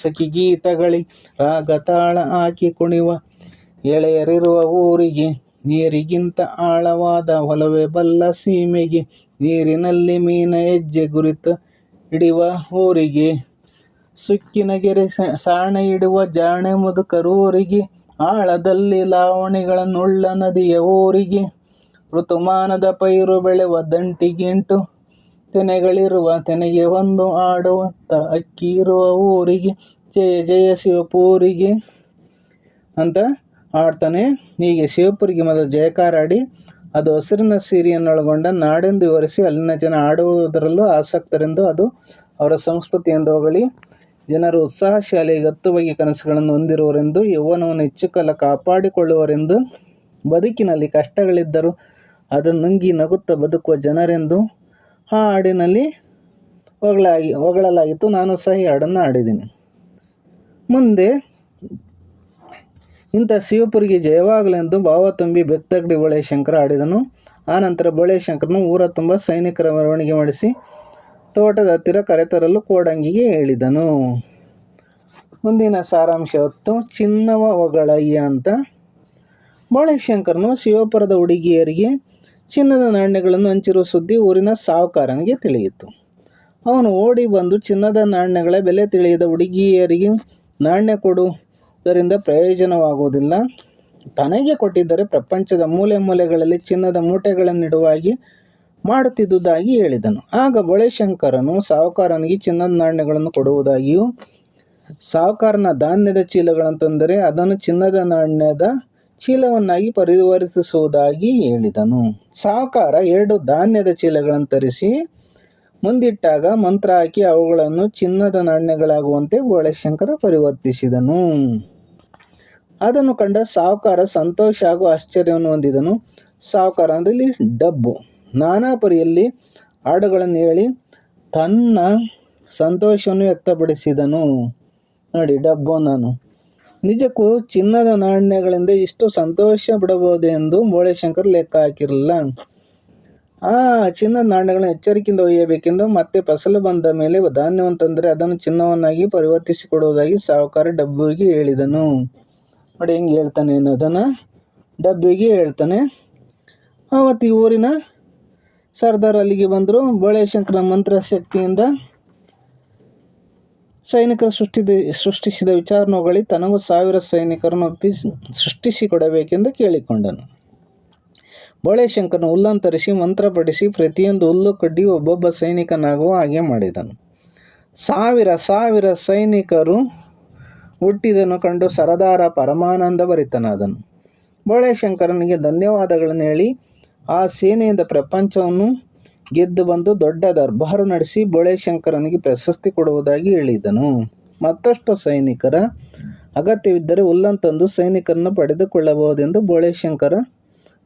ಸಖಿ ಗೀತಗಳಿಗೆ ರಾಗ ತಾಳ ಹಾಕಿ ಕುಣಿವ, ಎಳೆಯರಿರುವ ಊರಿಗೆ, ನೀರಿಗಿಂತ ಆಳವಾದ ಒಲವೇ ಬಲ್ಲ ಸೀಮೆಗೆ. ನೀರಿನಲ್ಲಿ ಮೀನ ಹೆಜ್ಜೆ ಗುರುತು ಹಿಡಿಯುವ ಊರಿಗೆ, ಸುಕ್ಕಿನ ಗೆರೆ ಸಾಣೆ ಇಡುವ ಜಾಣೆ ಮುದುಕರೂರಿಗೆ, ಆಳದಲ್ಲಿ ಲಾವಣಿಗಳನ್ನುಳ್ಳ ನದಿಯ ಊರಿಗೆ, ಋತುಮಾನದ ಪೈರು ಬೆಳೆವ ದಂಟಿಗೆಂಟು ತೆನೆಗಳಿರುವ ತೆನೆಗೆ ಒಂದು ಆಡುವಂಥ ಅಕ್ಕಿ ಇರುವ ಊರಿಗೆ. ಜಯ ಜಯ ಶಿವಪೂರಿಗೆ ಅಂತ ಹಾಡ್ತಾನೆ. ಹೀಗೆ ಶಿವಪುರಿಗೆ ಮೊದಲು ಜಯಕಾರ ಹಾಡಿ ಅದು ಹಸಿರಿನ ಸಿರಿಯನ್ನೊಳಗೊಂಡ ನಾಡೆಂದು ವಿವರಿಸಿ ಅಲ್ಲಿನ ಜನ ಆಡುವುದರಲ್ಲೂ ಆಸಕ್ತರೆಂದು ಅದು ಅವರ ಸಂಸ್ಕೃತಿ ಎಂದು ಹೊಗಳಿ, ಜನರು ಉತ್ಸಾಹಶಾಲಿ ಹತ್ತು ಬಗೆಯ ಕನಸುಗಳನ್ನು ಹೊಂದಿರುವರೆಂದು, ಯೌವನವನ್ನು ಹೆಚ್ಚು ಕಾಲ ಕಾಪಾಡಿಕೊಳ್ಳುವರೆಂದು, ಬದುಕಿನಲ್ಲಿ ಕಷ್ಟಗಳಿದ್ದರೂ ಅದನ್ನು ನುಂಗಿ ನಗುತ್ತಾ ಬದುಕುವ ಜನರೆಂದು ಆ ಹಾಡಿನಲ್ಲಿ ಹೊಗಳಲಾಗಿತ್ತು. ನಾನು ಸಹ ಈ ಹಾಡನ್ನು ಹಾಡಿದ್ದೀನಿ. ಮುಂದೆ ಇಂಥ ಶಿವಪುರಿಗೆ ಜಯವಾಗಲೆಂದು ಭಾವ ತುಂಬಿ ಬೆಕ್ತಗಡಿ ಬೋಳೆಶಂಕರ ಹಾಡಿದನು. ಆನಂತರ ಬೋಳೆಶಂಕರನು ಊರ ತುಂಬ ಸೈನಿಕರ ಮೆರವಣಿಗೆ ಮಾಡಿಸಿ ತೋಟದ ಹತ್ತಿರ ಕರೆತರಲು ಕೋಡಂಗಿಗೆ ಹೇಳಿದನು. ಮುಂದಿನ ಸಾರಾಂಶ ಹೊತ್ತು ಚಿನ್ನವ ಹೊಗಳಯ್ಯ ಅಂತ. ಬೋಳೆಶಂಕರನು ಶಿವಪುರದ ಹುಡುಗಿಯರಿಗೆ ಚಿನ್ನದ ನಾಣ್ಯಗಳನ್ನು ಹಂಚಿರುವ ಸುದ್ದಿ ಊರಿನ ಸಾಹುಕಾರನಿಗೆ ತಿಳಿಯಿತು. ಅವನು ಓಡಿ ಬಂದು ಚಿನ್ನದ ನಾಣ್ಯಗಳ ಬೆಲೆ ತಿಳಿಯದ ಹುಡುಗಿಯರಿಗೆ ನಾಣ್ಯ ಕೊಡುವುದರಿಂದ ಪ್ರಯೋಜನವಾಗುವುದಿಲ್ಲ, ತನಗೆ ಕೊಟ್ಟಿದ್ದರೆ ಪ್ರಪಂಚದ ಮೂಲೆ ಮೂಲೆಗಳಲ್ಲಿ ಚಿನ್ನದ ಮೂಟೆಗಳನ್ನಿಡುವಾಗಿ ಮಾಡುತ್ತಿದ್ದುದಾಗಿ ಹೇಳಿದನು. ಆಗ ಬೋಳೆಶಂಕರನು ಸಾಹುಕಾರನಿಗೆ ಚಿನ್ನದ ನಾಣ್ಯಗಳನ್ನು ಕೊಡುವುದಾಗಿಯೂ, ಸಾಹುಕಾರನ ಧಾನ್ಯದ ಚೀಲಗಳನ್ನು ತಂದರೆ ಅದನ್ನು ಚಿನ್ನದ ನಾಣ್ಯದ ಚೀಲವನ್ನಾಗಿ ಪರಿವರ್ತಿಸುವುದಾಗಿ ಹೇಳಿದನು. ಸಾಹುಕಾರ 2 ಧಾನ್ಯದ ಚೀಲಗಳನ್ನು ತರಿಸಿ ಮುಂದಿಟ್ಟಾಗ ಮಂತ್ರ ಹಾಕಿ ಅವುಗಳನ್ನು ಚಿನ್ನದ ನಾಣ್ಯಗಳಾಗುವಂತೆ ಬೋಳೆಶಂಕರ ಪರಿವರ್ತಿಸಿದನು. ಅದನ್ನು ಕಂಡ ಸಾಹುಕಾರ ಸಂತೋಷ ಹಾಗೂ ಆಶ್ಚರ್ಯವನ್ನು ಹೊಂದಿದನು. ಸಾಹುಕಾರ ಅಂದರೆ ಡಬ್ಬು ನಾನಾ ಪರಿಯಲ್ಲಿ ಹಾಡುಗಳನ್ನು ಹೇಳಿ ತನ್ನ ಸಂತೋಷವನ್ನು ವ್ಯಕ್ತಪಡಿಸಿದನು. ನೋಡಿ, ಡಬ್ಬು ನಾನು ನಿಜಕ್ಕೂ ಚಿನ್ನದ ನಾಣ್ಯಗಳಿಂದ ಇಷ್ಟು ಸಂತೋಷ ಪಡಬಹುದೆಂದು ಬೋಳೆಶಂಕರ್ ಲೆಕ್ಕ ಹಾಕಿರಲಿಲ್ಲ. ಆ ಚಿನ್ನದ ನಾಣ್ಯಗಳನ್ನು ಎಚ್ಚರಿಕೆಯಿಂದ ಒಯ್ಯಬೇಕೆಂದು, ಮತ್ತೆ ಫಸಲು ಬಂದ ಮೇಲೆ ಧಾನ್ಯವನ್ನು ತಂದರೆ ಅದನ್ನು ಚಿನ್ನವನ್ನಾಗಿ ಪರಿವರ್ತಿಸಿಕೊಡುವುದಾಗಿ ಸಾಹುಕಾರ ಡಬ್ಬುವಿಗೆ ಹೇಳಿದನು. ನೋಡಿ ಹೆಂಗೆ ಹೇಳ್ತಾನೆ ಅನ್ನೋದನ್ನು ಡಬ್ಬುವಿಗೆ ಹೇಳ್ತಾನೆ. ಆವತ್ತು ಈ ಊರಿನ ಸರ್ದಾರ್ ಅಲ್ಲಿಗೆ ಬಂದರು. ಬೋಳೆಶಂಕರನ ಮಂತ್ರಶಕ್ತಿಯಿಂದ ಸೈನಿಕರು ಸೃಷ್ಟಿಸಿದ ವಿಚಾರವನ್ನು ಹೊಗಳಿ ತನಗೂ 1000 ಸೈನಿಕರನ್ನು ಸೃಷ್ಟಿಸಿಕೊಡಬೇಕೆಂದು ಕೇಳಿಕೊಂಡನು. ಬೋಳೆಶಂಕರನು ಹುಲ್ಲನ್ನು ತರಿಸಿ ಮಂತ್ರ ಪಠಿಸಿ ಪ್ರತಿಯೊಂದು ಹುಲ್ಲು ಕಡ್ಡಿಯೂ ಒಬ್ಬೊಬ್ಬ ಸೈನಿಕನಾಗುವ ಹಾಗೆ ಮಾಡಿದನು. 1000 ಸೈನಿಕರು ಹುಟ್ಟಿದನ್ನು ಕಂಡು ಸರದಾರ ಪರಮಾನಂದ ಭರಿತನಾದನು. ಬೋಳೆಶಂಕರನಿಗೆ ಧನ್ಯವಾದಗಳನ್ನು ಹೇಳಿ ಆ ಸೇನೆಯಿಂದ ಪ್ರಪಂಚವನ್ನು ಗೆದ್ದು ಬಂದು ದೊಡ್ಡ ದರ್ಬಾರು ನಡೆಸಿ ಬೋಳೆಶಂಕರನಿಗೆ ಪ್ರಶಸ್ತಿ ಕೊಡುವುದಾಗಿ ಹೇಳಿದನು. ಮತ್ತಷ್ಟು ಸೈನಿಕರ ಅಗತ್ಯವಿದ್ದರೆ ಹುಲ್ಲನ್ನು ತಂದು ಸೈನಿಕರನ್ನು ಪಡೆದುಕೊಳ್ಳಬಹುದೆಂದು ಬೋಳೆಶಂಕರ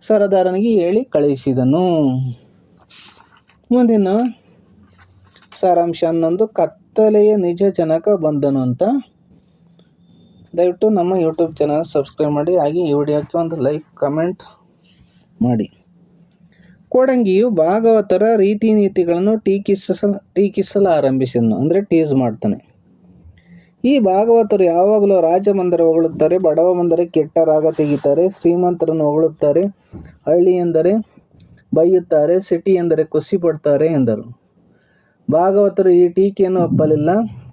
ಸರದಾರನಿಗೆ ಹೇಳಿ ಕಳುಹಿಸಿದನು. ಮುಂದಿನ ಸಾರಾಂಶ 11 ಕತ್ತಲೆಯ ನಿಜ ಜನಕ ಬಂದನು ಅಂತ. ದಯವಿಟ್ಟು ನಮ್ಮ ಯೂಟ್ಯೂಬ್ ಚಾನಲ್ ಸಬ್ಸ್ಕ್ರೈಬ್ ಮಾಡಿ, ಹಾಗೆ ಈ ವಿಡಿಯೋಕ್ಕೆ ಒಂದು ಲೈಕ್ ಕಮೆಂಟ್ ಮಾಡಿ. ಕೋಡಂಗಿಯು ಭಾಗವತರ ರೀತಿ ನೀತಿಗಳನ್ನು ಟೀಕಿಸಲು ಆರಂಭಿಸಿದನು, ಅಂದರೆ ಟೀಸ್ ಮಾಡ್ತಾನೆ. ಈ ಭಾಗವತರು ಯಾವಾಗಲೂ ರಾಜ ಬಂದರೆ ಹೊಗಳುತ್ತಾರೆ, ಬಡವ ಬಂದರೆ ಕೆಟ್ಟ ರಾಗ ತೆಗಿತಾರೆ, ಶ್ರೀಮಂತರನ್ನು ಹೊಗಳುತ್ತಾರೆ, ಹಳ್ಳಿ ಎಂದರೆ ಬೈಯುತ್ತಾರೆ, ಸಿಟಿ ಎಂದರೆ ಖುಷಿ ಪಡ್ತಾರೆ ಎಂದರು. ಭಾಗವತರು ಈ ಟೀಕೆಯನ್ನು ಒಪ್ಪಲಿಲ್ಲ.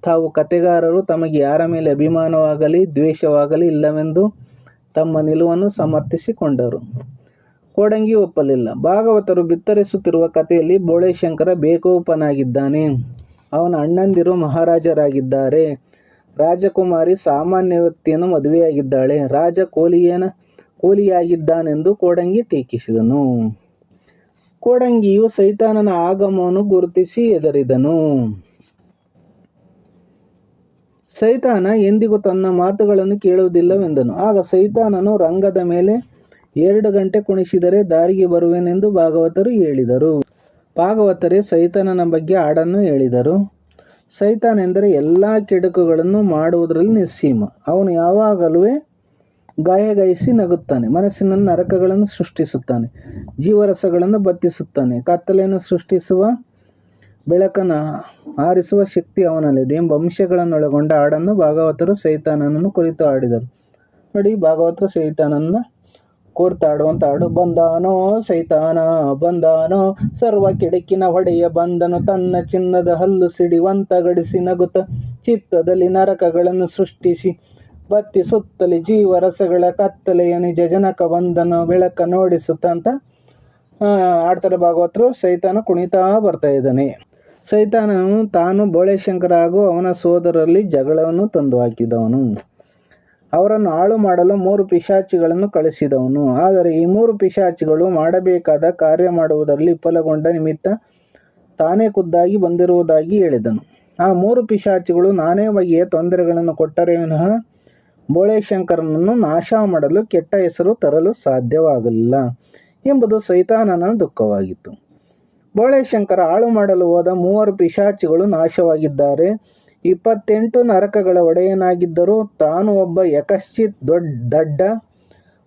ತಾವು ಕಥೆಗಾರರು, ತಮಗೆ ಯಾರ ಮೇಲೆ ಅಭಿಮಾನವಾಗಲಿ ದ್ವೇಷವಾಗಲಿ ಇಲ್ಲವೆಂದು ತಮ್ಮ ನಿಲುವನ್ನು ಸಮರ್ಥಿಸಿಕೊಂಡರು. ಕೋಡಂಗಿ ಒಪ್ಪಲಿಲ್ಲ. ಭಾಗವತರು ಬಿತ್ತರಿಸುತ್ತಿರುವ ಕಥೆಯಲ್ಲಿ ಬೋಳೆಶಂಕರ ಬೇಕೂಪನಾಗಿದ್ದಾನೆ, ಅವನ ಅಣ್ಣಂದಿರು ಮಹಾರಾಜರಾಗಿದ್ದಾರೆ, ರಾಜಕುಮಾರಿ ಸಾಮಾನ್ಯ ವ್ಯಕ್ತಿಯನ್ನು ಮದುವೆಯಾಗಿದ್ದಾಳೆ, ರಾಜ ಕೂಲಿಯಾಗಿದ್ದಾನೆಂದು ಕೋಡಂಗಿ ಟೀಕಿಸಿದನು. ಕೋಡಂಗಿಯು ಸೈತಾನನ ಆಗಮನವನ್ನು ಗುರುತಿಸಿ ಹೆದರಿದನು. ಸೈತಾನ ಎಂದಿಗೂ ತನ್ನ ಮಾತುಗಳನ್ನು ಕೇಳುವುದಿಲ್ಲವೆಂದನು. ಆಗ ಸೈತಾನನು ರಂಗದ ಮೇಲೆ 2 ಗಂಟೆ ಕುಣಿಸಿದರೆ ದಾರಿಗೆ ಬರುವೆನೆಂದು ಭಾಗವತರು ಹೇಳಿದರು. ಭಾಗವತರೇ ಸೈತಾನನ ಬಗ್ಗೆ ಹಾಡನ್ನು ಹೇಳಿದರು. ಸೈತಾನೆಂದರೆ ಎಲ್ಲ ಕೆಡುಕುಗಳನ್ನು ಮಾಡುವುದರಲ್ಲಿ ನಿಸ್ಸೀಮ. ಅವನು ಯಾವಾಗಲೂ ಗಾಯಗಾಯಿಸಿ ನಗುತ್ತಾನೆ, ಮನಸ್ಸಿನಲ್ಲಿ ನರಕಗಳನ್ನು ಸೃಷ್ಟಿಸುತ್ತಾನೆ, ಜೀವರಸಗಳನ್ನು ಬತ್ತಿಸುತ್ತಾನೆ, ಕತ್ತಲೆಯನ್ನು ಸೃಷ್ಟಿಸುವ ಬೆಳಕನ್ನು ಆರಿಸುವ ಶಕ್ತಿ ಅವನಲ್ಲಿದೆ ಎಂಬ ಅಂಶಗಳನ್ನೊಳಗೊಂಡ ಹಾಡನ್ನು ಭಾಗವತರು ಸೈತಾನನನ್ನು ಕುರಿತು ಹಾಡಿದರು. ನೋಡಿ, ಭಾಗವತರು ಸೈತಾನನ ಕುರಿತು ಹಾಡುವಂಥ ಹಾಡು. ಬಂದಾನೋ ಸೈತಾನ ಬಂದಾನೋ, ಸರ್ವ ಕೆಡಕಿನ ಹೊಡೆಯ ಬಂದನು, ತನ್ನ ಚಿನ್ನದ ಹಲ್ಲು ಸಿಡಿವಂತ ಗಡಿಸಿ ನಗುತ್ತ ಚಿತ್ತದಲ್ಲಿ ನರಕಗಳನ್ನು ಸೃಷ್ಟಿಸಿ ಬತ್ತಿಸುತ್ತಲೇ ಜೀವರಸಗಳ ಕತ್ತಲೆಯ ನಿಜ ಜನಕ ಬಂದನು ಬೆಳಕ ನೋಡಿಸುತ್ತ ಅಂತ ಆಡ್ತಾರೆ ಭಾಗವತರು. ಸೈತಾನ ಕುಣಿತಾ ಬರ್ತಾ ಇದ್ದಾನೆ. ಸೈತಾನನು ತಾನು ಬೋಳೆಶಂಕರ ಹಾಗೂ ಅವನ ಸೋದರರಲ್ಲಿ ಜಗಳವನ್ನು ತಂದು ಹಾಕಿದವನು. ಅವರನ್ನು ಹಾಳು ಮಾಡಲು 3 ಪಿಶಾಚಿಗಳನ್ನು ಕಳಿಸಿದವನು. ಆದರೆ ಈ 3 ಪಿಶಾಚಿಗಳು ಮಾಡಬೇಕಾದ ಕಾರ್ಯ ಮಾಡುವುದರಲ್ಲಿ ವಿಫಲಗೊಂಡ ನಿಮಿತ್ತ ತಾನೇ ಖುದ್ದಾಗಿ ಬಂದಿರುವುದಾಗಿ ಹೇಳಿದನು. ಆ 3 ಪಿಶಾಚಿಗಳು ನಾನೇ ಬಗೆಯ ತೊಂದರೆಗಳನ್ನು ಕೊಟ್ಟರೆ ವಿನಃ ಬೋಳೆಶಂಕರನನ್ನು ನಾಶ ಮಾಡಲು ಕೆಟ್ಟ ಹೆಸರು ತರಲು ಸಾಧ್ಯವಾಗಲಿಲ್ಲ ಎಂಬುದು ಸೈತಾನನ ದುಃಖವಾಗಿತ್ತು. ಬೋಳೆಶಂಕರ ಹಾಳು ಮಾಡಲು ಹೋದ 3 ಪಿಶಾಚಿಗಳು ನಾಶವಾಗಿದ್ದಾರೆ. 28 ನರಕಗಳ ಒಡೆಯನಾಗಿದ್ದರೂ ತಾನು ಒಬ್ಬ ಯಕಶ್ಚಿತ್ ದಡ್ಡ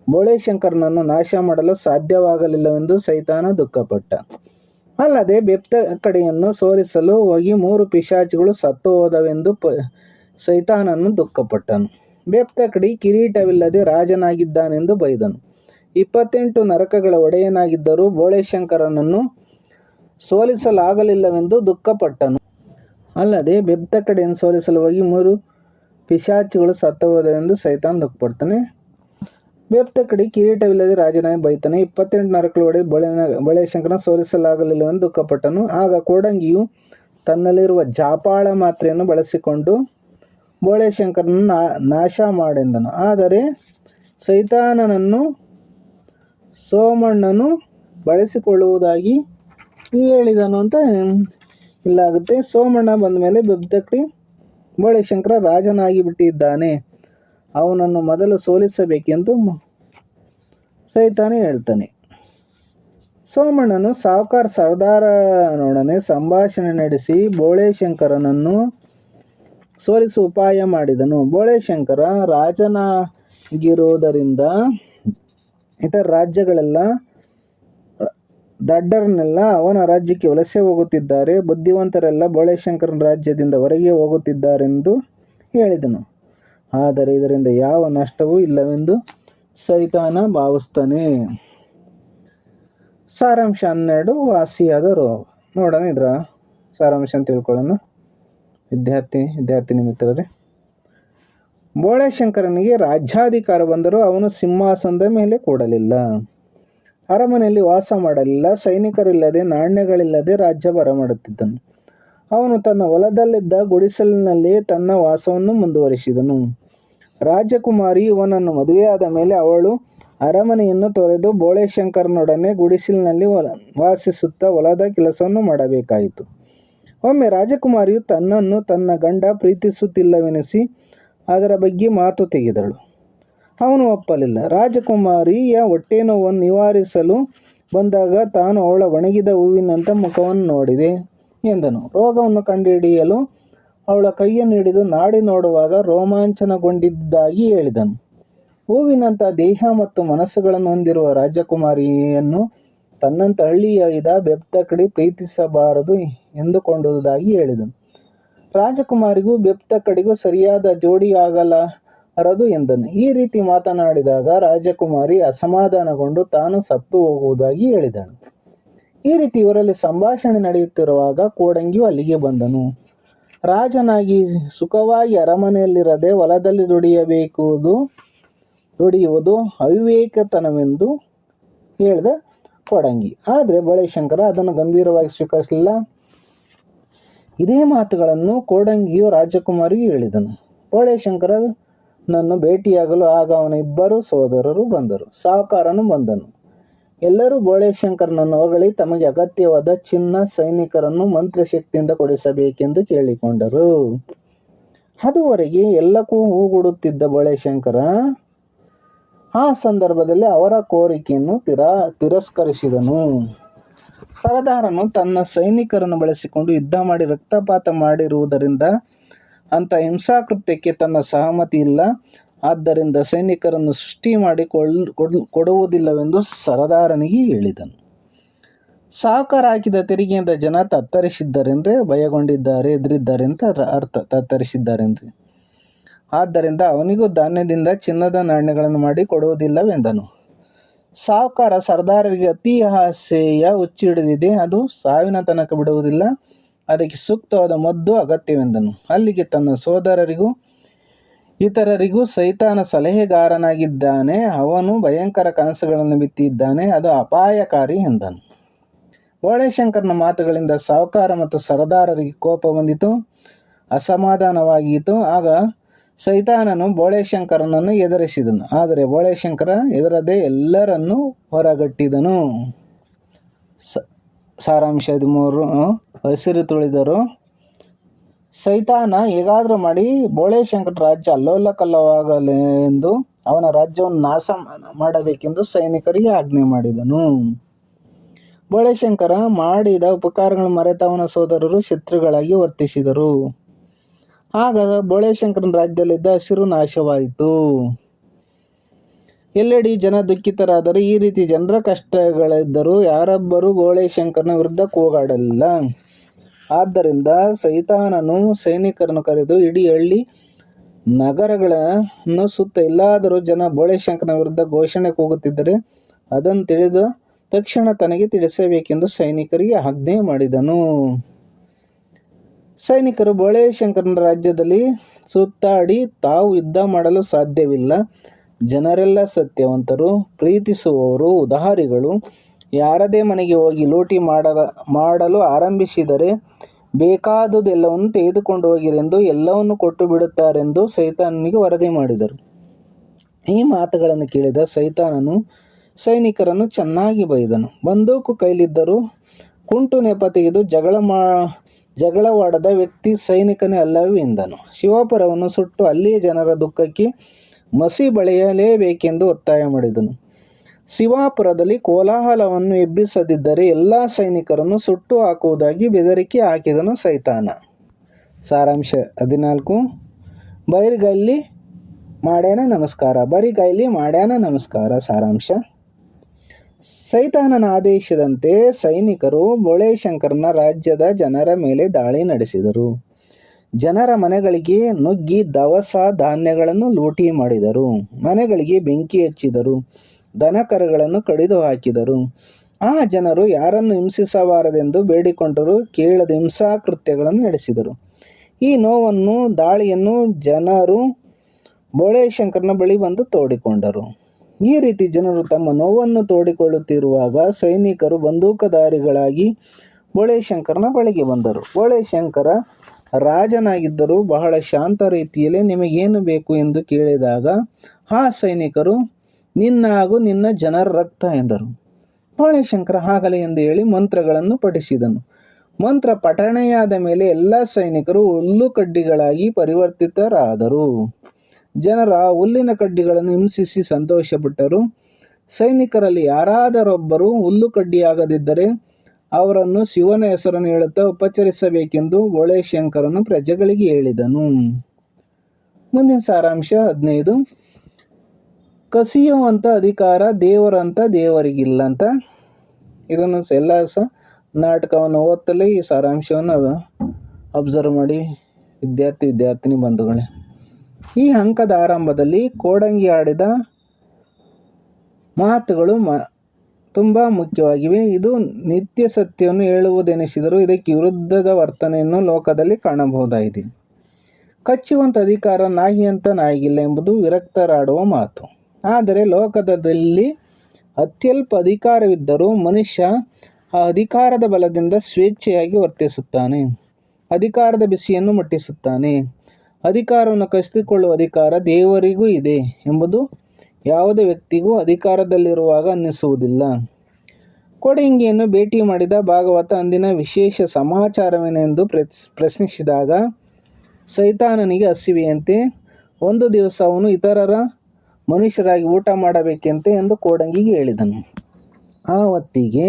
ಬೋಳೆಶಂಕರನನ್ನು ನಾಶ ಮಾಡಲು ಸಾಧ್ಯವಾಗಲಿಲ್ಲವೆಂದು ಸೈತಾನ ದುಃಖಪಟ್ಟ. ಅಲ್ಲದೆ ಬೆಪ್ತ ಕಡೆಯನ್ನು ಸೋಲಿಸಲು ಹೋಗಿ 3 ಪಿಶಾಚಿಗಳು ಸತ್ತು ಹೋದವೆಂದು ಸೈತಾನನು ದುಃಖಪಟ್ಟನು. ಬೆಪ್ತ ಕಡಿ ಕಿರೀಟವಿಲ್ಲದೆ ರಾಜನಾಗಿದ್ದಾನೆಂದು ಬೈದನು. 28 ನರಕಗಳ ಒಡೆಯನಾಗಿದ್ದರೂ ಬೋಳೆಶಂಕರನನ್ನು ಸೋಲಿಸಲಾಗಲಿಲ್ಲವೆಂದು ದುಃಖಪಟ್ಟನು. ಅಲ್ಲದೆ ಬೆಪ್ತ ಕಡೆಯನ್ನು ಸೋಲಿಸಲು ಹೋಗಿ 3 ಪಿಶಾಚಿಗಳು ಸತ್ತು ಹೋದವೆಂದು ಸೈತಾನ ದುಃಖಪಡ್ತಾನೆ. ಬೆಪ್ತ ಕಡೆ ಕಿರೀಟವಿಲ್ಲದೆ ರಾಜನಾಗಿ ಬೈತಾನೆ. 28 ನರಕಗಳ ಒಡೆಯ ಬೋಳೆಶಂಕರನ ಸೋಲಿಸಲಾಗಲಿಲ್ಲವೆಂದು ದುಃಖಪಟ್ಟನು. ಆಗ ಕೋಡಂಗಿಯು ತನ್ನಲ್ಲಿರುವ ಜಾಪಾಳ ಮಾತ್ರೆಯನ್ನು ಬಳಸಿಕೊಂಡು ಬೋಳೆಶಂಕರನನ್ನು ನಾಶ ಮಾಡೆಂದನು. ಆದರೆ ಸೈತಾನನನ್ನು ಸೋಮಣ್ಣನು ಬಳಸಿಕೊಳ್ಳುವುದಾಗಿ ಹೇಳಿದನು ಅಂತ ಇಲ್ಲಾಗುತ್ತೆ. ಸೋಮಣ್ಣ ಬಂದ ಮೇಲೆ ಬೆಬ್ತಕಡಿ ಬೋಳೆಶಂಕರ ರಾಜನಾಗಿ ಬಿಟ್ಟಿದ್ದಾನೆ, ಅವನನ್ನು ಮೊದಲು ಸೋಲಿಸಬೇಕೆಂದು ಸೈತಾನ ಹೇಳ್ತಾನೆ. ಸೋಮಣ್ಣನು ಸಾವುಕಾರ ಸರ್ದಾರನೊಡನೆ ಸಂಭಾಷಣೆ ನಡೆಸಿ ಬೋಳೆಶಂಕರನನ್ನು ಸೋಲಿಸುವ ಉಪಾಯ ಮಾಡಿದನು. ಬೋಳೆಶಂಕರ ರಾಜನಾಗಿರುವುದರಿಂದ ಇತರ ರಾಜ್ಯಗಳೆಲ್ಲ ದಡ್ಡರನ್ನೆಲ್ಲ ಅವನ ರಾಜ್ಯಕ್ಕೆ ವಲಸೆ ಹೋಗುತ್ತಿದ್ದಾರೆ, ಬುದ್ಧಿವಂತರೆಲ್ಲ ಬೋಳೆಶಂಕರನ ರಾಜ್ಯದಿಂದ ಹೊರಗೆ ಹೋಗುತ್ತಿದ್ದಾರೆಂದು ಹೇಳಿದನು. ಆದರೆ ಇದರಿಂದ ಯಾವ ನಷ್ಟವೂ ಇಲ್ಲವೆಂದು ಸೈತಾನ ಭಾವಿಸ್ತಾನೆ. ಸಾರಾಂಶ 12 ವಾಸಿಯಾದ ರೋಗ. ನೋಡೋಣ ಇದರ ಸಾರಾಂಶ ಅಂತ ತಿಳ್ಕೊಳ್ಳೋಣ. ವಿದ್ಯಾರ್ಥಿನಿ ಮಿತ್ರರೇ, ಬೋಳೆಶಂಕರನಿಗೆ ರಾಜ್ಯಾಧಿಕಾರ ಬಂದರೂ ಅವನು ಸಿಂಹಾಸನದ ಮೇಲೆ ಕೂಡಲಿಲ್ಲ, ಅರಮನೆಯಲ್ಲಿ ವಾಸ ಮಾಡಲಿಲ್ಲ, ಸೈನಿಕರಿಲ್ಲದೆ ನಾಣ್ಯಗಳಿಲ್ಲದೆ ರಾಜ್ಯ ಬರಮಾಡುತ್ತಿದ್ದನು. ಅವನು ತನ್ನ ಹೊಲದಲ್ಲಿದ್ದ ಗುಡಿಸಲಿನಲ್ಲಿ ತನ್ನ ವಾಸವನ್ನು ಮುಂದುವರಿಸಿದನು. ರಾಜಕುಮಾರಿ ಇವನನ್ನು ಮದುವೆಯಾದ ಮೇಲೆ ಅವಳು ಅರಮನೆಯನ್ನು ತೊರೆದು ಬೋಳೆಶಂಕರನೊಡನೆ ಗುಡಿಸಲಿನಲ್ಲಿ ವಾಸಿಸುತ್ತಾ ಹೊಲದ ಕೆಲಸವನ್ನು ಮಾಡಬೇಕಾಯಿತು. ಒಮ್ಮೆ ರಾಜಕುಮಾರಿಯು ತನ್ನನ್ನು ತನ್ನ ಗಂಡ ಪ್ರೀತಿಸುತ್ತಿಲ್ಲವೆನಿಸಿ ಅದರ ಬಗ್ಗೆ ಮಾತು ತೆಗೆದಳು. ಅವನು ಒಪ್ಪಲಿಲ್ಲ. ರಾಜಕುಮಾರಿಯ ಹೊಟ್ಟೆ ನೋವನ್ನು ನಿವಾರಿಸಲು ಬಂದಾಗ ತಾನು ಅವಳ ಒಣಗಿದ ಹೂವಿನಂಥ ಮುಖವನ್ನು ನೋಡಿದೆ ಎಂದನು. ರೋಗವನ್ನು ಕಂಡುಹಿಡಿಯಲು ಅವಳ ಕೈಯನ್ನು ಹಿಡಿದು ನಾಡಿ ನೋಡುವಾಗ ರೋಮಾಂಚನಗೊಂಡಿದ್ದಾಗಿ ಹೇಳಿದನು. ಹೂವಿನಂಥ ದೇಹ ಮತ್ತು ಮನಸ್ಸುಗಳನ್ನು ಹೊಂದಿರುವ ರಾಜಕುಮಾರಿಯನ್ನು ತನ್ನಂತ ಹಳ್ಳಿಯ ಬೆಪ್ತಕಡಿ ಪ್ರೀತಿಸಬಾರದು ಎಂದುಕೊಂಡುದಾಗಿ ಹೇಳಿದನು. ರಾಜಕುಮಾರಿಗೂ ಬೆಪ್ತಕಡಿಗೂ ಸರಿಯಾದ ಜೋಡಿಯಾಗಲಾರದು ಎಂದನು. ಈ ರೀತಿ ಮಾತನಾಡಿದಾಗ ರಾಜಕುಮಾರಿ ಅಸಮಾಧಾನಗೊಂಡು ತಾನು ಸತ್ತು ಹೋಗುವುದಾಗಿ ಹೇಳಿದಳು. ಈ ರೀತಿ ಇವರಲ್ಲಿ ಸಂಭಾಷಣೆ ನಡೆಯುತ್ತಿರುವಾಗ ಕೋಡಂಗಿಯು ಅಲ್ಲಿಗೆ ಬಂದನು. ರಾಜನಾಗಿ ಸುಖವಾಗಿ ಅರಮನೆಯಲ್ಲಿರದೆ ಹೊಲದಲ್ಲಿ ದುಡಿಯುವುದು ಅವಿವೇಕತನವೆಂದು ಹೇಳಿದ ಕೋಡಂಗಿ. ಆದರೆ ಬೋಳೆಶಂಕರ ಅದನ್ನು ಗಂಭೀರವಾಗಿ ಸ್ವೀಕರಿಸಲಿಲ್ಲ. ಇದೇ ಮಾತುಗಳನ್ನು ಕೋಡಂಗಿಯು ರಾಜಕುಮಾರಿಗೆ ಹೇಳಿದನು. ಬೋಳೆಶಂಕರನನ್ನು ಭೇಟಿಯಾಗಲು ಆಗ ಅವನ ಇಬ್ಬರು ಸೋದರರು ಬಂದರು. ಸಾಹುಕಾರನು ಬಂದನು. ಎಲ್ಲರೂ ಬೋಳೆಶಂಕರನನ್ನು ಹೊಗಳಿ ತಮಗೆ ಅಗತ್ಯವಾದ ಚಿನ್ನ, ಸೈನಿಕರನ್ನು ಮಂತ್ರಶಕ್ತಿಯಿಂದ ಕೊಡಿಸಬೇಕೆಂದು ಕೇಳಿಕೊಂಡರು. ಅದುವರೆಗೆ ಎಲ್ಲಕ್ಕೂ ಹೂಗುಡುತ್ತಿದ್ದ ಬೋಳೆಶಂಕರ ಆ ಸಂದರ್ಭದಲ್ಲಿ ಅವರ ಕೋರಿಕೆಯನ್ನು ತಿರಸ್ಕರಿಸಿದನು. ಸರದಾರನು ತನ್ನ ಸೈನಿಕರನ್ನು ಬಳಸಿಕೊಂಡು ಯುದ್ಧ ಮಾಡಿ ರಕ್ತಪಾತ ಮಾಡಿರುವುದರಿಂದ ಅಂಥ ಹಿಂಸಾಕೃತ್ಯಕ್ಕೆ ತನ್ನ ಸಹಮತಿ ಇಲ್ಲ. ಆದ್ದರಿಂದ ಸೈನಿಕರನ್ನು ಸೃಷ್ಟಿ ಮಾಡಿ ಕೊಡುವುದಿಲ್ಲವೆಂದು ಸರದಾರನಿಗೆ ಹೇಳಿದನು. ಸಾಹುಕಾರ ಹಾಕಿದ ತೆರಿಗೆಯಿಂದ ಜನ ತತ್ತರಿಸಿದ್ದಾರೆಂದರೆ ಭಯಗೊಂಡಿದ್ದಾರೆ, ಹೆದರಿದ್ದಾರೆ ಅಂತ ಅರ್ಥ. ತತ್ತರಿಸಿದ್ದಾರೆಂದ್ರೆ ಆದ್ದರಿಂದ ಅವನಿಗೂ ಧಾನ್ಯದಿಂದ ಚಿನ್ನದ ನಾಣ್ಯಗಳನ್ನು ಮಾಡಿ ಕೊಡುವುದಿಲ್ಲವೆಂದನು. ಸಾಹುಕಾರ ಸರದಾರರಿಗೆ ಅತಿ ಆಸೆಯ ಹುಚ್ಚು ಹಿಡಿದಿದೆ, ಅದು ಸಾವಿನ ತನಕ ಬಿಡುವುದಿಲ್ಲ, ಅದಕ್ಕೆ ಸೂಕ್ತವಾದ ಮದ್ದು ಅಗತ್ಯವೆಂದನು. ಅಲ್ಲಿಗೆ ತನ್ನ ಸೋದರರಿಗೂ ಇತರರಿಗೂ ಸೈತಾನ ಸಲಹೆಗಾರನಾಗಿದ್ದಾನೆ, ಅವನು ಭಯಂಕರ ಕನಸುಗಳನ್ನು ಬಿತ್ತಿದ್ದಾನೆ, ಅದು ಅಪಾಯಕಾರಿ ಎಂದನು. ಬೋಳೆಶಂಕರನ ಮಾತುಗಳಿಂದ ಸಾಹುಕಾರ ಮತ್ತು ಸರದಾರರಿಗೆ ಕೋಪ ಬಂದಿತು, ಅಸಮಾಧಾನವಾಗಿತ್ತು. ಆಗ ಸೈತಾನನು ಬೋಳೆಶಂಕರನನ್ನು ಎದುರಿಸಿದನು. ಆದರೆ ಬೋಳೆಶಂಕರ ಹೆದರದೆ ಎಲ್ಲರನ್ನೂ ಹೊರಗಟ್ಟಿದನು. ಸಾರಾಂಶ 13. ಹಸಿರು ತುಳಿದರು. ಸೈತಾನ ಹೇಗಾದರೂ ಮಾಡಿ ಬೋಳೆಶಂಕರ ರಾಜ್ಯ ಅಲ್ಲೋಲಕಲ್ಲವಾಗಲೆಂದು ಅವನ ರಾಜ್ಯವನ್ನು ನಾಶ ಮಾಡಬೇಕೆಂದು ಸೈನಿಕರಿಗೆ ಆಜ್ಞೆ ಮಾಡಿದನು. ಬೋಳೆಶಂಕರ ಮಾಡಿದ ಉಪಕಾರಗಳನ್ನು ಮರೆತ ಅವನ ಸೋದರರು ಶತ್ರುಗಳಾಗಿ ವರ್ತಿಸಿದರು. ಆಗ ಬೋಳೆಶಂಕರನ ರಾಜ್ಯದಲ್ಲಿದ್ದ ಹಸಿರು ನಾಶವಾಯಿತು. ಎಲ್ಲೆಡೆ ಜನ ದುಃಖಿತರಾದರು. ಈ ರೀತಿ ಜನರ ಕಷ್ಟಗಳಿದ್ದರೂ ಯಾರೊಬ್ಬರೂ ಬೋಳೆಶಂಕರನ ವಿರುದ್ಧ ಕೂಗಾಡಲಿಲ್ಲ. ಆದ್ದರಿಂದ ಸೈತಾನನು ಸೈನಿಕರನ್ನು ಕರೆದು ಇಡೀ ಹಳ್ಳಿ ನಗರಗಳನ್ನು ಸುತ್ತ ಎಲ್ಲಾದರೂ ಜನ ಬೋಳೆಶಂಕರನ ವಿರುದ್ಧ ಘೋಷಣೆ ಕೂಗುತ್ತಿದ್ದರೆ ಅದನ್ನು ತಿಳಿದ ತಕ್ಷಣ ತನಗೆ ತಿಳಿಸಬೇಕೆಂದು ಸೈನಿಕರಿಗೆ ಆಜ್ಞೆ ಮಾಡಿದನು. ಸೈನಿಕರು ಬೋಳೆಶಂಕರನ ರಾಜ್ಯದಲ್ಲಿ ಸುತ್ತಾಡಿ ತಾವು ಯುದ್ಧ ಮಾಡಲು ಸಾಧ್ಯವಿಲ್ಲ, ಜನರೆಲ್ಲ ಸತ್ಯವಂತರು, ಪ್ರೀತಿಸುವವರು, ಉದಾರಿಗಳು, ಯಾರದೇ ಮನೆಗೆ ಹೋಗಿ ಲೂಟಿ ಮಾಡಲು ಆರಂಭಿಸಿದರೆ ಬೇಕಾದುದೆಲ್ಲವನ್ನು ತೆಗೆದುಕೊಂಡು ಹೋಗಿರೆಂದು ಎಲ್ಲವನ್ನು ಕೊಟ್ಟು ಬಿಡುತ್ತಾರೆಂದು ಸೈತಾನನಿಗೆ ವರದಿ ಮಾಡಿದರು. ಈ ಮಾತುಗಳನ್ನು ಕೇಳಿದ ಸೈತಾನನು ಸೈನಿಕರನ್ನು ಚೆನ್ನಾಗಿ ಬೈದನು. ಬಂದೂಕು ಕೈಲಿದ್ದರೂ ಕುಂಟು ನೆಪ ತೆಗೆದು ಜಗಳವಾಡದ ವ್ಯಕ್ತಿ ಸೈನಿಕನೇ ಅಲ್ಲವೇ ಎಂದನು. ಶಿವಾಪುರವನ್ನು ಸುಟ್ಟು ಅಲ್ಲಿಯ ಜನರ ದುಃಖಕ್ಕೆ ಮಸಿ ಬಳಿಯಲೇಬೇಕೆಂದು ಒತ್ತಾಯ ಮಾಡಿದನು. ಶಿವಾಪುರದಲ್ಲಿ ಕೋಲಾಹಲವನ್ನು ಎಬ್ಬಿಸದಿದ್ದರೆ ಎಲ್ಲ ಸೈನಿಕರನ್ನು ಸುಟ್ಟು ಹಾಕುವುದಾಗಿ ಬೆದರಿಕೆ ಹಾಕಿದನು ಸೈತಾನ. ಸಾರಾಂಶ 14. ಬರಿಗೈಲಿ ಮಾಡ್ಯಾನ ನಮಸ್ಕಾರ. ಬರಿಗೈಲಿ ಮಾಡ್ಯಾನ ನಮಸ್ಕಾರ. ಸಾರಾಂಶ: ಸೈತಾನನ ಆದೇಶದಂತೆ ಸೈನಿಕರು ಬೋಳೆಶಂಕರನ ರಾಜ್ಯದ ಜನರ ಮೇಲೆ ದಾಳಿ ನಡೆಸಿದರು. ಜನರ ಮನೆಗಳಿಗೆ ನುಗ್ಗಿ ದವಸ ಧಾನ್ಯಗಳನ್ನು ಲೂಟಿ ಮಾಡಿದರು. ಮನೆಗಳಿಗೆ ಬೆಂಕಿ ಹಚ್ಚಿದರು. ದನಕರುಗಳನ್ನು ಕಡಿದು ಹಾಕಿದರು. ಆ ಜನರು ಯಾರನ್ನು ಹಿಂಸಿಸಬಾರದೆಂದು ಬೇಡಿಕೊಂಡರೂ ಕೇಳದ ಹಿಂಸಾಕೃತ್ಯಗಳನ್ನು ನಡೆಸಿದರು. ಈ ನೋವನ್ನು ದಾಳಿಯನ್ನು ಜನರು ಬೋಳೆಶಂಕರನ ಬಳಿ ಬಂದು ತೋಡಿಕೊಂಡರು. ಈ ರೀತಿ ಜನರು ತಮ್ಮ ನೋವನ್ನು ತೋಡಿಕೊಳ್ಳುತ್ತಿರುವಾಗ ಸೈನಿಕರು ಬಂದೂಕಧಾರಿಗಳಾಗಿ ಬೋಳೆಶಂಕರನ ಬಳಿಗೆ ಬಂದರು. ಬೋಳೆಶಂಕರ ರಾಜನಾಗಿದ್ದರೂ ಬಹಳ ಶಾಂತ ರೀತಿಯಲ್ಲಿ ನಿಮಗೇನು ಬೇಕು ಎಂದು ಕೇಳಿದಾಗ ಆ ಸೈನಿಕರು ನಿನ್ನ ಹಾಗೂ ನಿನ್ನ ಜನರ ರಕ್ತ ಎಂದರು. ಬೋಳೆಶಂಕರ ಆಗಲಿ ಎಂದು ಹೇಳಿ ಮಂತ್ರಗಳನ್ನು ಪಠಿಸಿದನು. ಮಂತ್ರ ಪಠಣೆಯಾದ ಮೇಲೆ ಎಲ್ಲ ಸೈನಿಕರು ಹುಲ್ಲು ಕಡ್ಡಿಗಳಾಗಿ ಪರಿವರ್ತಿತರಾದರು. ಜನರು ಆ ಹುಲ್ಲಿನ ಕಡ್ಡಿಗಳನ್ನು ಹಿಂಸಿಸಿ ಸಂತೋಷಪಟ್ಟರು. ಸೈನಿಕರಲ್ಲಿ ಯಾರಾದರೊಬ್ಬರು ಹುಲ್ಲು ಕಡ್ಡಿಯಾಗದಿದ್ದರೆ ಅವರನ್ನು ಶಿವನ ಹೆಸರನ್ನು ಹೇಳುತ್ತಾ ಉಪಚರಿಸಬೇಕೆಂದು ಬೋಳೆಶಂಕರನು ಪ್ರಜೆಗಳಿಗೆ ಹೇಳಿದನು. ಮುಂದಿನ ಸಾರಾಂಶ 15. ಕಸಿಯುವಂಥ ಅಧಿಕಾರ ದೇವರಂತ ದೇವರಿಗಿಲ್ಲ ಅಂತ. ಇದನ್ನು ಎಲ್ಲ ನಾಟಕವನ್ನು ಓದ್ತಲೇ ಈ ಸಾರಾಂಶವನ್ನು ಅಬ್ಸರ್ವ್ ಮಾಡಿ ವಿದ್ಯಾರ್ಥಿನಿ ಬಂಧುಗಳೇ. ಈ ಅಂಕದ ಆರಂಭದಲ್ಲಿ ಕೋಡಂಗಿ ಆಡಿದ ಮಾತುಗಳು ತುಂಬ ಮುಖ್ಯವಾಗಿವೆ. ಇದು ನಿತ್ಯ ಸತ್ಯವನ್ನು ಹೇಳುವುದೆನಿಸಿದರೂ ಇದಕ್ಕೆ ವಿರುದ್ಧದ ವರ್ತನೆಯನ್ನು ಲೋಕದಲ್ಲಿ ಕಾಣಬಹುದಾಗಿದೆ. ಕಚ್ಚುವಂಥ ಅಧಿಕಾರ ನಾಯಿಯಂತ ನಾಯಿಗಿಲ್ಲ ಎಂಬುದು ವಿರಕ್ತರಾಡುವ ಮಾತು. ಆದರೆ ಲೋಕದಲ್ಲಿ ಅತ್ಯಲ್ಪ ಅಧಿಕಾರವಿದ್ದರೂ ಮನುಷ್ಯ ಆ ಅಧಿಕಾರದ ಬಲದಿಂದ ಸ್ವೇಚ್ಛೆಯಾಗಿ ವರ್ತಿಸುತ್ತಾನೆ. ಅಧಿಕಾರದ ಬಿಸಿಯನ್ನು ಮುಟ್ಟಿಸುತ್ತಾನೆ. ಅಧಿಕಾರವನ್ನು ಕಸಿದುಕೊಳ್ಳುವ ಅಧಿಕಾರ ದೇವರಿಗೂ ಇದೆ ಎಂಬುದು ಯಾವುದೇ ವ್ಯಕ್ತಿಗೂ ಅಧಿಕಾರದಲ್ಲಿರುವಾಗ ಅನ್ನಿಸುವುದಿಲ್ಲ. ಕೋಡಂಗಿಯನ್ನು ಭೇಟಿ ಮಾಡಿದ ಭಾಗವತ ಅಂದಿನ ವಿಶೇಷ ಸಮಾಚಾರವೇನೆಂದು ಪ್ರಶ್ನಿಸಿದಾಗ ಸೈತಾನನಿಗೆ ಹಸಿವೆಯಂತೆ, ಒಂದು ದಿವಸ ಅವನು ಇತರರ ಮನುಷ್ಯರಾಗಿ ಊಟ ಮಾಡಬೇಕಂತೆ ಎಂದು ಕೋಡಂಗಿಗೆ ಹೇಳಿದನು. ಆ ಹೊತ್ತಿಗೆ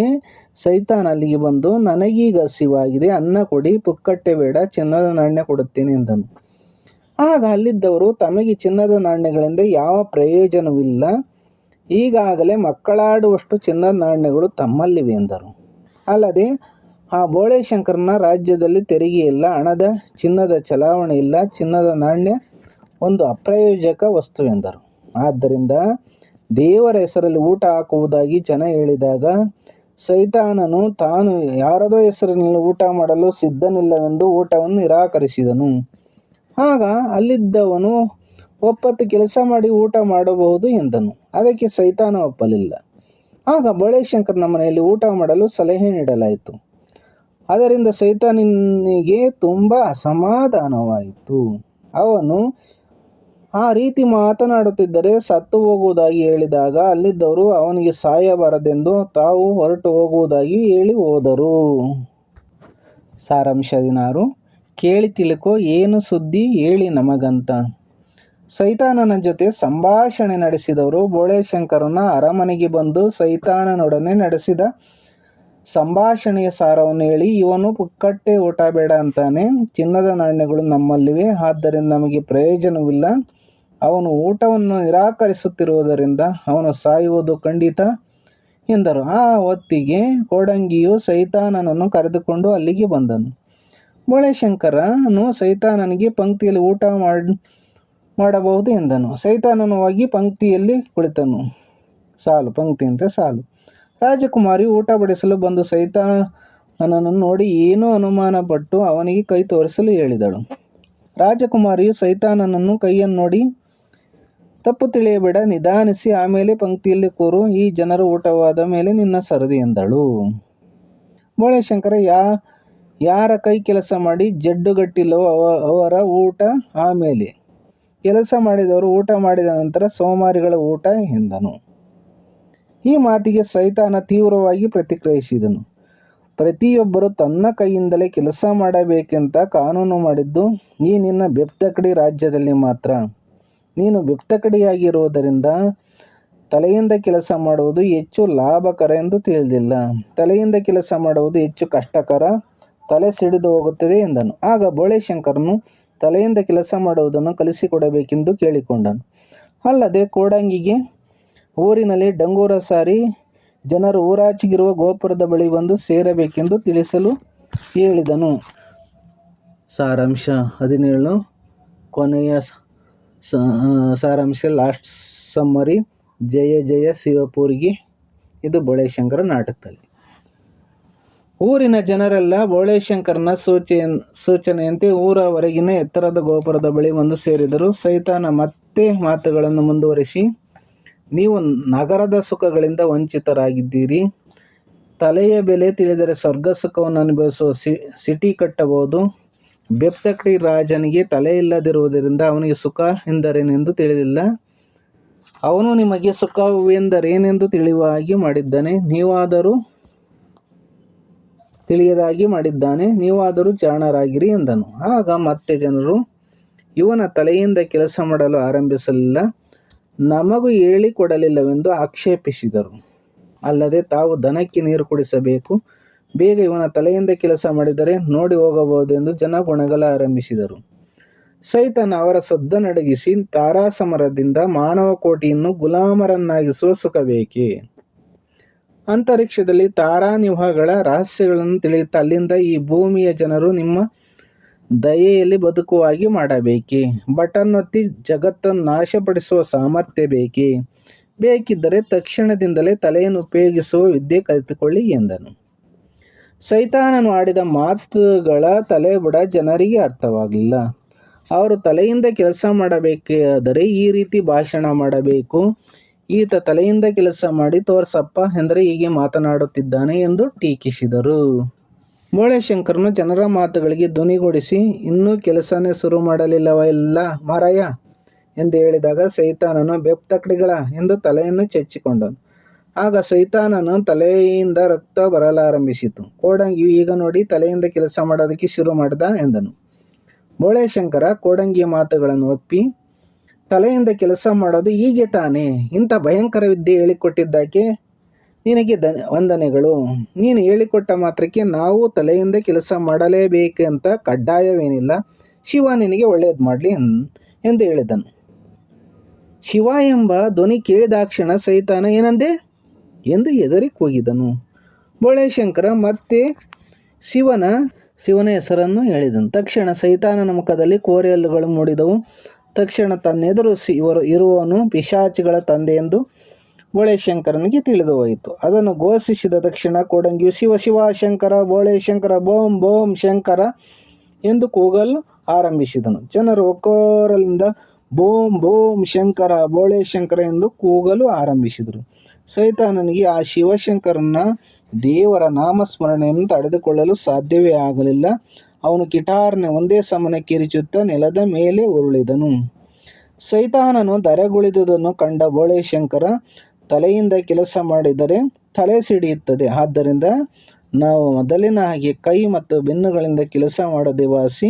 ಸೈತಾನ ಅಲ್ಲಿಗೆ ಬಂದು, ನನಗೀಗ ಹಸಿವಾಗಿದೆ, ಅನ್ನ ಕೊಡಿ, ಪುಕ್ಕಟ್ಟೆ ಬೇಡ, ಚಿನ್ನದ ನಾಣ್ಯ ಕೊಡುತ್ತೇನೆ ಎಂದನು. ಆಗ ಅಲ್ಲಿದ್ದವರು, ತಮಗೆ ಚಿನ್ನದ ನಾಣ್ಯಗಳಿಂದ ಯಾವ ಪ್ರಯೋಜನವಿಲ್ಲ, ಈಗಾಗಲೇ ಮಕ್ಕಳಾಡುವಷ್ಟು ಚಿನ್ನದ ನಾಣ್ಯಗಳು ತಮ್ಮಲ್ಲಿವೆ ಎಂದರು. ಅಲ್ಲದೆ ಆ ಬೋಳೆಶಂಕರನ ರಾಜ್ಯದಲ್ಲಿ ತೆರಿಗೆ ಇಲ್ಲ, ಹಣದ ಚಿನ್ನದ ಚಲಾವಣೆ ಇಲ್ಲ, ಚಿನ್ನದ ನಾಣ್ಯ ಒಂದು ಅಪ್ರಯೋಜಕ ವಸ್ತುವೆಂದರು. ಆದ್ದರಿಂದ ದೇವರ ಹೆಸರಲ್ಲಿ ಊಟ ಹಾಕುವುದಾಗಿ ಜನ ಹೇಳಿದಾಗ ಸೈತಾನನು ತಾನು ಯಾರದೋ ಹೆಸರಿನಲ್ಲಿ ಊಟ ಮಾಡಲು ಸಿದ್ಧನಿಲ್ಲವೆಂದು ಊಟವನ್ನು ನಿರಾಕರಿಸಿದನು. ಆಗ ಅಲ್ಲಿದ್ದವನು, ಒಪ್ಪತ್ತು ಕೆಲಸ ಮಾಡಿ ಊಟ ಮಾಡಬಹುದು ಎಂದನು. ಅದಕ್ಕೆ ಸೈತಾನ ಒಪ್ಪಲಿಲ್ಲ. ಆಗ ಬೋಳೆಶಂಕರನ ಮನೆಯಲ್ಲಿ ಊಟ ಮಾಡಲು ಸಲಹೆ ನೀಡಲಾಯಿತು. ಅದರಿಂದ ಸೈತಾನನಿಗೆ ತುಂಬ ಅಸಮಾಧಾನವಾಯಿತು. ಅವನು ಆ ರೀತಿ ಮಾತನಾಡುತ್ತಿದ್ದರೆ ಸತ್ತು ಹೋಗುವುದಾಗಿ ಹೇಳಿದಾಗ ಅಲ್ಲಿದ್ದವರು ಅವನಿಗೆ ಸಾಯಬಾರದೆಂದು ತಾವು ಹೊರಟು ಹೋಗುವುದಾಗಿ ಹೇಳಿ ಹೋದರು. ಸಾರಾಂಶ 16. ಕೇಳಿ ತಿಳ್ಕೊ, ಏನು ಸುದ್ದಿ ಹೇಳಿ ನಮಗಂತ. ಸೈತಾನನ ಜೊತೆ ಸಂಭಾಷಣೆ ನಡೆಸಿದವರು ಬೋಳೆಶಂಕರನ ಅರಮನೆಗೆ ಬಂದು ಸೈತಾನನೊಡನೆ ನಡೆಸಿದ ಸಂಭಾಷಣೆಯ ಸಾರವನ್ನು ಹೇಳಿ, ಇವನು ಪುಕ್ಕಟ್ಟೆ ಊಟ ಬೇಡ ಅಂತಾನೆ, ಚಿನ್ನದ ನಾಣ್ಯಗಳು ನಮ್ಮಲ್ಲಿವೆ, ಆದ್ದರಿಂದ ನಮಗೆ ಪ್ರಯೋಜನವಿಲ್ಲ, ಅವನು ಊಟವನ್ನು ನಿರಾಕರಿಸುತ್ತಿರುವುದರಿಂದ ಅವನು ಸಾಯುವುದು ಖಂಡಿತ ಎಂದರು. ಆ ಹೊತ್ತಿಗೆ ಕೋಡಂಗಿಯು ಸೈತಾನನನ್ನು ಕರೆದುಕೊಂಡು ಅಲ್ಲಿಗೆ ಬಂದನು. ಬೋಳೆಶಂಕರನು ಸೈತಾನನಿಗೆ ಪಂಕ್ತಿಯಲ್ಲಿ ಊಟ ಮಾಡಬಹುದು ಎಂದನು. ಸೈತಾನನು ಹೋಗಿ ಪಂಕ್ತಿಯಲ್ಲಿ ಕುಳಿತನು. ಪಂಕ್ತಿ ಅಂದರೆ ಸಾಲು. ರಾಜಕುಮಾರಿಯು ಊಟ ಬಡಿಸಲು ಬಂದು ಸೈತಾನನನ್ನು ನೋಡಿ ಏನೋ ಅನುಮಾನಪಟ್ಟು ಅವನಿಗೆ ಕೈ ತೋರಿಸಲು ಹೇಳಿದಳು. ರಾಜಕುಮಾರಿಯು ಸೈತಾನನನ್ನು ಕೈಯನ್ನು ನೋಡಿ, ತಪ್ಪು ತಿಳಿಯಬೇಡ, ನಿಧಾನಿಸಿ ಆಮೇಲೆ ಪಂಕ್ತಿಯಲ್ಲಿ ಕೂರು, ಈ ಜನರು ಊಟವಾದ ಮೇಲೆ ನಿನ್ನ ಸರದಿ ಎಂದಳು. ಬೋಳೆಶಂಕರ ಯಾರ ಕೈ ಕೆಲಸ ಮಾಡಿ ಜಡ್ಡುಗಟ್ಟಿಲ್ಲವೋ ಅವರ ಊಟ ಆಮೇಲೆ, ಕೆಲಸ ಮಾಡಿದವರು ಊಟ ಮಾಡಿದ ನಂತರ ಸೋಮಾರಿಗಳ ಊಟ ಎಂದನು. ಈ ಮಾತಿಗೆ ಸೈತಾನ ತೀವ್ರವಾಗಿ ಪ್ರತಿಕ್ರಿಯಿಸಿದನು. ಪ್ರತಿಯೊಬ್ಬರು ತನ್ನ ಕೈಯಿಂದಲೇ ಕೆಲಸ ಮಾಡಬೇಕೆಂತ ಕಾನೂನು ಮಾಡಿದ್ದು ಈ ನಿನ್ನ ಬೆಪ್ತಕಡಿ ರಾಜ್ಯದಲ್ಲಿ ಮಾತ್ರ. ನೀನು ಬೆಪ್ತಕಡಿಯಾಗಿರುವುದರಿಂದ ತಲೆಯಿಂದ ಕೆಲಸ ಮಾಡುವುದು ಹೆಚ್ಚು ಲಾಭಕರ ಎಂದು ತಿಳಿದಿಲ್ಲ. ತಲೆಯಿಂದ ಕೆಲಸ ಮಾಡುವುದು ಹೆಚ್ಚು ಕಷ್ಟಕರ, ತಲೆ ಸಿಡಿದು ಹೋಗುತ್ತದೆ ಎಂದನು. ಆಗ ಬೋಳೆಶಂಕರನು ತಲೆಯಿಂದ ಕೆಲಸ ಮಾಡುವುದನ್ನು ಕಲಿಸಿಕೊಡಬೇಕೆಂದು ಕೇಳಿಕೊಂಡನು. ಅಲ್ಲದೆ ಕೋಡಂಗಿಗೆ ಊರಿನಲ್ಲಿ ಡಂಗೂರ ಸಾರಿ ಜನರು ಊರಾಚೆಗಿರುವ ಗೋಪುರದ ಬಳಿ ಬಂದು ಸೇರಬೇಕೆಂದು ತಿಳಿಸಲು ಹೇಳಿದನು. ಸಾರಾಂಶ 17. ಕೊನೆಯ ಸಾರಾಂಶ, ಲಾಸ್ಟ್ ಸಮ್ಮರಿ. ಜಯ ಜಯ ಶಿವಪುರಿಗೆ. ಇದು ಬೋಳೆಶಂಕರ ನಾಟಕದಲ್ಲಿ. ಊರಿನ ಜನರೆಲ್ಲ ಬೋಳೆಶಂಕರನ ಸೂಚನೆಯಂತೆ ಊರ ಹೊರಗಿನ ಎತ್ತರದ ಗೋಪುರದ ಬಳಿ ಬಂದು ಸೇರಿದರು. ಸೈತಾನ ಮತ್ತೆ ಮಾತುಗಳನ್ನು ಮುಂದುವರಿಸಿ, ನೀವು ನಗರದ ಸುಖಗಳಿಂದ ವಂಚಿತರಾಗಿದ್ದೀರಿ. ತಲೆಯ ಬೆಲೆ ತಿಳಿದರೆ ಸ್ವರ್ಗ ಸುಖವನ್ನು ಅನುಭವಿಸುವ ಸಿಟಿ ಕಟ್ಟಬಹುದು. ಬೆಪ್ತಕಡಿ ರಾಜನಿಗೆ ತಲೆ ಇಲ್ಲದಿರುವುದರಿಂದ ಅವನಿಗೆ ಸುಖ ಎಂದರೇನೆಂದು ತಿಳಿದಿಲ್ಲ. ಅವನು ನಿಮಗೆ ಸುಖವೆಂದರೇನೆಂದು ತಿಳಿಯುವ ಹಾಗೆ ಮಾಡಿದ್ದಾನೆ, ತಿಳಿಯದಾಗಿ ಮಾಡಿದ್ದಾನೆ, ನೀವಾದರೂ ಜಾಣರಾಗಿರಿ ಎಂದನು. ಆಗ ಮತ್ತೆ ಜನರು ಇವನ ತಲೆಯಿಂದ ಕೆಲಸ ಮಾಡಲು ಆರಂಭಿಸಲಿಲ್ಲ, ನಮಗೂ ಹೇಳಿಕೊಡಲಿಲ್ಲವೆಂದು ಆಕ್ಷೇಪಿಸಿದರು. ಅಲ್ಲದೆ ತಾವು ದನಕ್ಕೆ ನೀರು ಕುಡಿಸಬೇಕು, ಬೇಗ ಇವನ ತಲೆಯಿಂದ ಕೆಲಸ ಮಾಡಿದರೆ ನೋಡಿ ಹೋಗಬಹುದೆಂದು ಜನ ಗೊಣಗಲ ಆರಂಭಿಸಿದರು. ಸೈತಾನ ಅವರ ಸದ್ದನಡಗಿಸಿ, ತಾರಾಸಮರದಿಂದ ಮಾನವ ಕೋಟಿಯನ್ನು ಗುಲಾಮರನ್ನಾಗಿಸುವ ಸುಖ ಬೇಕೆ? ಅಂತರಿಕ್ಷದಲ್ಲಿ ತಾರಾನಿವಾಹಗಳ ರಹಸ್ಯಗಳನ್ನು ತಿಳಿಯುತ್ತಾ ಅಲ್ಲಿಂದ ಈ ಭೂಮಿಯ ಜನರು ನಿಮ್ಮ ದಯೆಯಲ್ಲಿ ಬದುಕುವಾಗಿ ಮಾಡಬೇಕೇ? ಬಟನ್ ಒತ್ತಿ ಜಗತ್ತನ್ನು ನಾಶಪಡಿಸುವ ಸಾಮರ್ಥ್ಯ ಬೇಕೇ? ಬೇಕಿದ್ದರೆ ತಕ್ಷಣದಿಂದಲೇ ತಲೆಯನ್ನು ಉಪಯೋಗಿಸುವ ವಿದ್ಯೆ ಕಲಿತುಕೊಳ್ಳಿ ಎಂದನು. ಸೈತಾನನು ಆಡಿದ ಮಾತುಗಳ ತಲೆಬುಡ ಜನರಿಗೆ ಅರ್ಥವಾಗಲಿಲ್ಲ. ಅವರು ತಲೆಯಿಂದ ಕೆಲಸ ಮಾಡಬೇಕಾದರೆ ಈ ರೀತಿ ಭಾಷಣ ಮಾಡಬೇಕು. ಈತ ತಲೆಯಿಂದ ಕೆಲಸ ಮಾಡಿ ತೋರ್ಸಪ್ಪ ಎಂದರೆ ಹೀಗೆ ಮಾತನಾಡುತ್ತಿದ್ದಾನೆ ಎಂದು ಟೀಕಿಸಿದರು. ಬೋಳೆಶಂಕರನು ಜನರ ಮಾತುಗಳಿಗೆ ಧ್ವನಿಗೂಡಿಸಿ, ಇನ್ನೂ ಕೆಲಸನೇ ಶುರು ಮಾಡಲಿಲ್ಲವಲ್ಲ ಮಾರಾಯ ಎಂದು ಹೇಳಿದಾಗ ಸೈತಾನನು, ಬೆಪ್ತಕಡಿಗಳ ಎಂದು ತಲೆಯನ್ನು ಚಚ್ಚಿಕೊಂಡನು. ಆಗ ಸೈತಾನನ ತಲೆಯಿಂದ ರಕ್ತ ಬರಲಾರಂಭಿಸಿತು. ಕೋಡಂಗಿಯು, ಈಗ ನೋಡಿ ತಲೆಯಿಂದ ಕೆಲಸ ಮಾಡೋದಕ್ಕೆ ಶುರು ಮಾಡಿದ ಎಂದನು. ಬೋಳೆಶಂಕರ ಕೋಡಂಗಿಯ ಮಾತುಗಳನ್ನು ಒಪ್ಪಿ, ತಲೆಯಿಂದ ಕೆಲಸ ಮಾಡೋದು ಹೀಗೆ ತಾನೇ? ಇಂಥ ಭಯಂಕರ ವಿದ್ಯೆ ಹೇಳಿಕೊಟ್ಟಿದ್ದಕ್ಕೆ ನಿನಗೆ ವಂದನೆಗಳು. ನೀನು ಹೇಳಿಕೊಟ್ಟ ಮಾತ್ರಕ್ಕೆ ನಾವು ತಲೆಯಿಂದ ಕೆಲಸ ಮಾಡಲೇಬೇಕಂತ ಕಡ್ಡಾಯವೇನಿಲ್ಲ. ಶಿವ ನಿನಗೆ ಒಳ್ಳೆಯದು ಮಾಡಲಿ ಎಂದು ಹೇಳಿದನು. ಶಿವ ಎಂಬ ಧ್ವನಿ ಕೇಳಿದಾಕ್ಷಣ ಸೈತಾನ ಏನಂದೆ ಎಂದು ಹೆದರಿ ಕೂಗಿದನು. ಬೋಳೆಶಂಕರ ಮತ್ತೆ ಶಿವನ ಹೆಸರನ್ನು ಹೇಳಿದನು. ತಕ್ಷಣ ಸೈತಾನನ ಮುಖದಲ್ಲಿ ಕೋರೆಹಲ್ಲುಗಳು ಮೂಡಿದವು. ತಕ್ಷಣ ತನ್ನೆದುರು ಇರುವವನು ಪಿಶಾಚಿಗಳ ತಂದೆ ಎಂದು ಬೋಳೆಶಂಕರನಿಗೆ ತಿಳಿದು ಹೋಯಿತು. ಅದನ್ನು ಘೋಷಿಸಿದ ತಕ್ಷಣ ಕೋಡಂಗಿಯು ಶಿವ ಶಿವ ಶಂಕರ ಬೋಳೆಶಂಕರ ಬೋಂ ಬೋಂ ಶಂಕರ ಎಂದು ಕೂಗಲು ಆರಂಭಿಸಿದನು. ಜನರು ಒಕ್ಕೊರಲಿಂದ ಬೋಂ ಬೋಂ ಶಂಕರ ಬೋಳೆಶಂಕರ ಎಂದು ಕೂಗಲು ಆರಂಭಿಸಿದರು. ಸೈತಾನನಿಗೆ ಆ ಶಿವಶಂಕರನ ದೇವರ ನಾಮಸ್ಮರಣೆಯನ್ನು ತಡೆದುಕೊಳ್ಳಲು ಸಾಧ್ಯವೇ ಆಗಲಿಲ್ಲ. ಅವನು ಕಿಟಾರನೆ ಒಂದೇ ಸಮನೆ ಕಿರಿಚುತ್ತಾ ನೆಲದ ಮೇಲೆ ಉರುಳಿದನು. ಸೈತಾನನು ಧರೆಗುಳಿದುದನ್ನು ಕಂಡ ಬೋಳೆಶಂಕರ, ತಲೆಯಿಂದ ಕೆಲಸ ಮಾಡಿದರೆ ತಲೆ ಸಿಡಿಯುತ್ತದೆ. ಆದ್ದರಿಂದ ನಾವು ಮೊದಲಿನ ಹಾಗೆ ಕೈ ಮತ್ತು ಬೆನ್ನುಗಳಿಂದ ಕೆಲಸ ಮಾಡದೆ ವಾಸಿ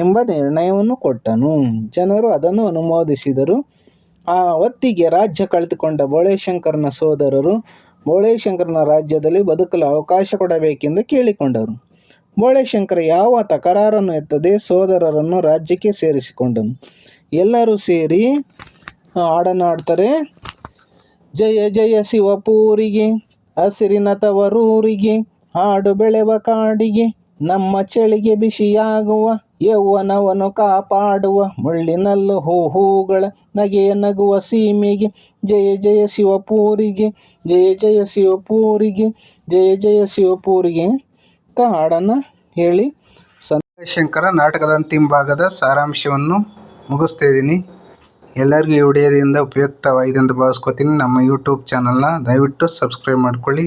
ಎಂಬ ನಿರ್ಣಯವನ್ನು ಕೊಟ್ಟನು. ಜನರು ಅದನ್ನು ಅನುಮೋದಿಸಿದರು. ಆ ಹೊತ್ತಿಗೆ ರಾಜ್ಯ ಕಳೆದುಕೊಂಡ ಬೋಳೆಶಂಕರನ ಸೋದರರು ಬೋಳೆಶಂಕರನ ರಾಜ್ಯದಲ್ಲಿ ಬದುಕಲು ಅವಕಾಶ ಕೊಡಬೇಕೆಂದು ಕೇಳಿಕೊಂಡರು. ಬೋಳೆಶಂಕರ ಯಾವ ತಕರಾರನ್ನು ಎತ್ತದೆ ಸೋದರರನ್ನು ರಾಜ್ಯಕ್ಕೆ ಸೇರಿಸಿಕೊಂಡನು. ಎಲ್ಲರೂ ಸೇರಿ ಹಾಡನ್ನು ಹಾಡ್ತಾರೆ. ಜಯ ಜಯ ಶಿವಪೂರಿಗೆ, ಹಸಿರಿನ ತವರೂರಿಗೆ, ಹಾಡು ಬೆಳೆವ ಕಾಡಿಗೆ, ನಮ್ಮ ಚಳಿಗೆ ಬಿಸಿಯಾಗುವ ಯೌವನವನ್ನು ಕಾಪಾಡುವ ಮುಳ್ಳಿನಲ್ಲೂ ಹೂಗಳ ನಗೆಯ ನಗುವ ಸೀಮೆಗೆ, ಜಯ ಜಯ ಶಿವಪೂರಿಗೆ, ಜಯ ಜಯ ಶಿವಪೂರಿಗೆ, ಜಯ ಜಯ ಶಿವಪೂರಿಗೆ ಅಂತ ಹಾಡನ್ನು ಹೇಳಿ ಶಂಕರ ನಾಟಕದ ಅಂತಿಮ ಭಾಗದ ಸಾರಾಂಶವನ್ನು ಮುಗಿಸ್ತಾ ಇದ್ದೀನಿ. ಎಲ್ಲರಿಗೂ ಈ ವಿಡಿಯೋದಿಂದ ಉಪಯುಕ್ತವಾಗಿದೆ ಎಂದು ಭಾವಿಸ್ಕೊತೀನಿ. ನಮ್ಮ ಯೂಟ್ಯೂಬ್ ಚಾನಲ್ನ ದಯವಿಟ್ಟು ಸಬ್ಸ್ಕ್ರೈಬ್ ಮಾಡ್ಕೊಳ್ಳಿ.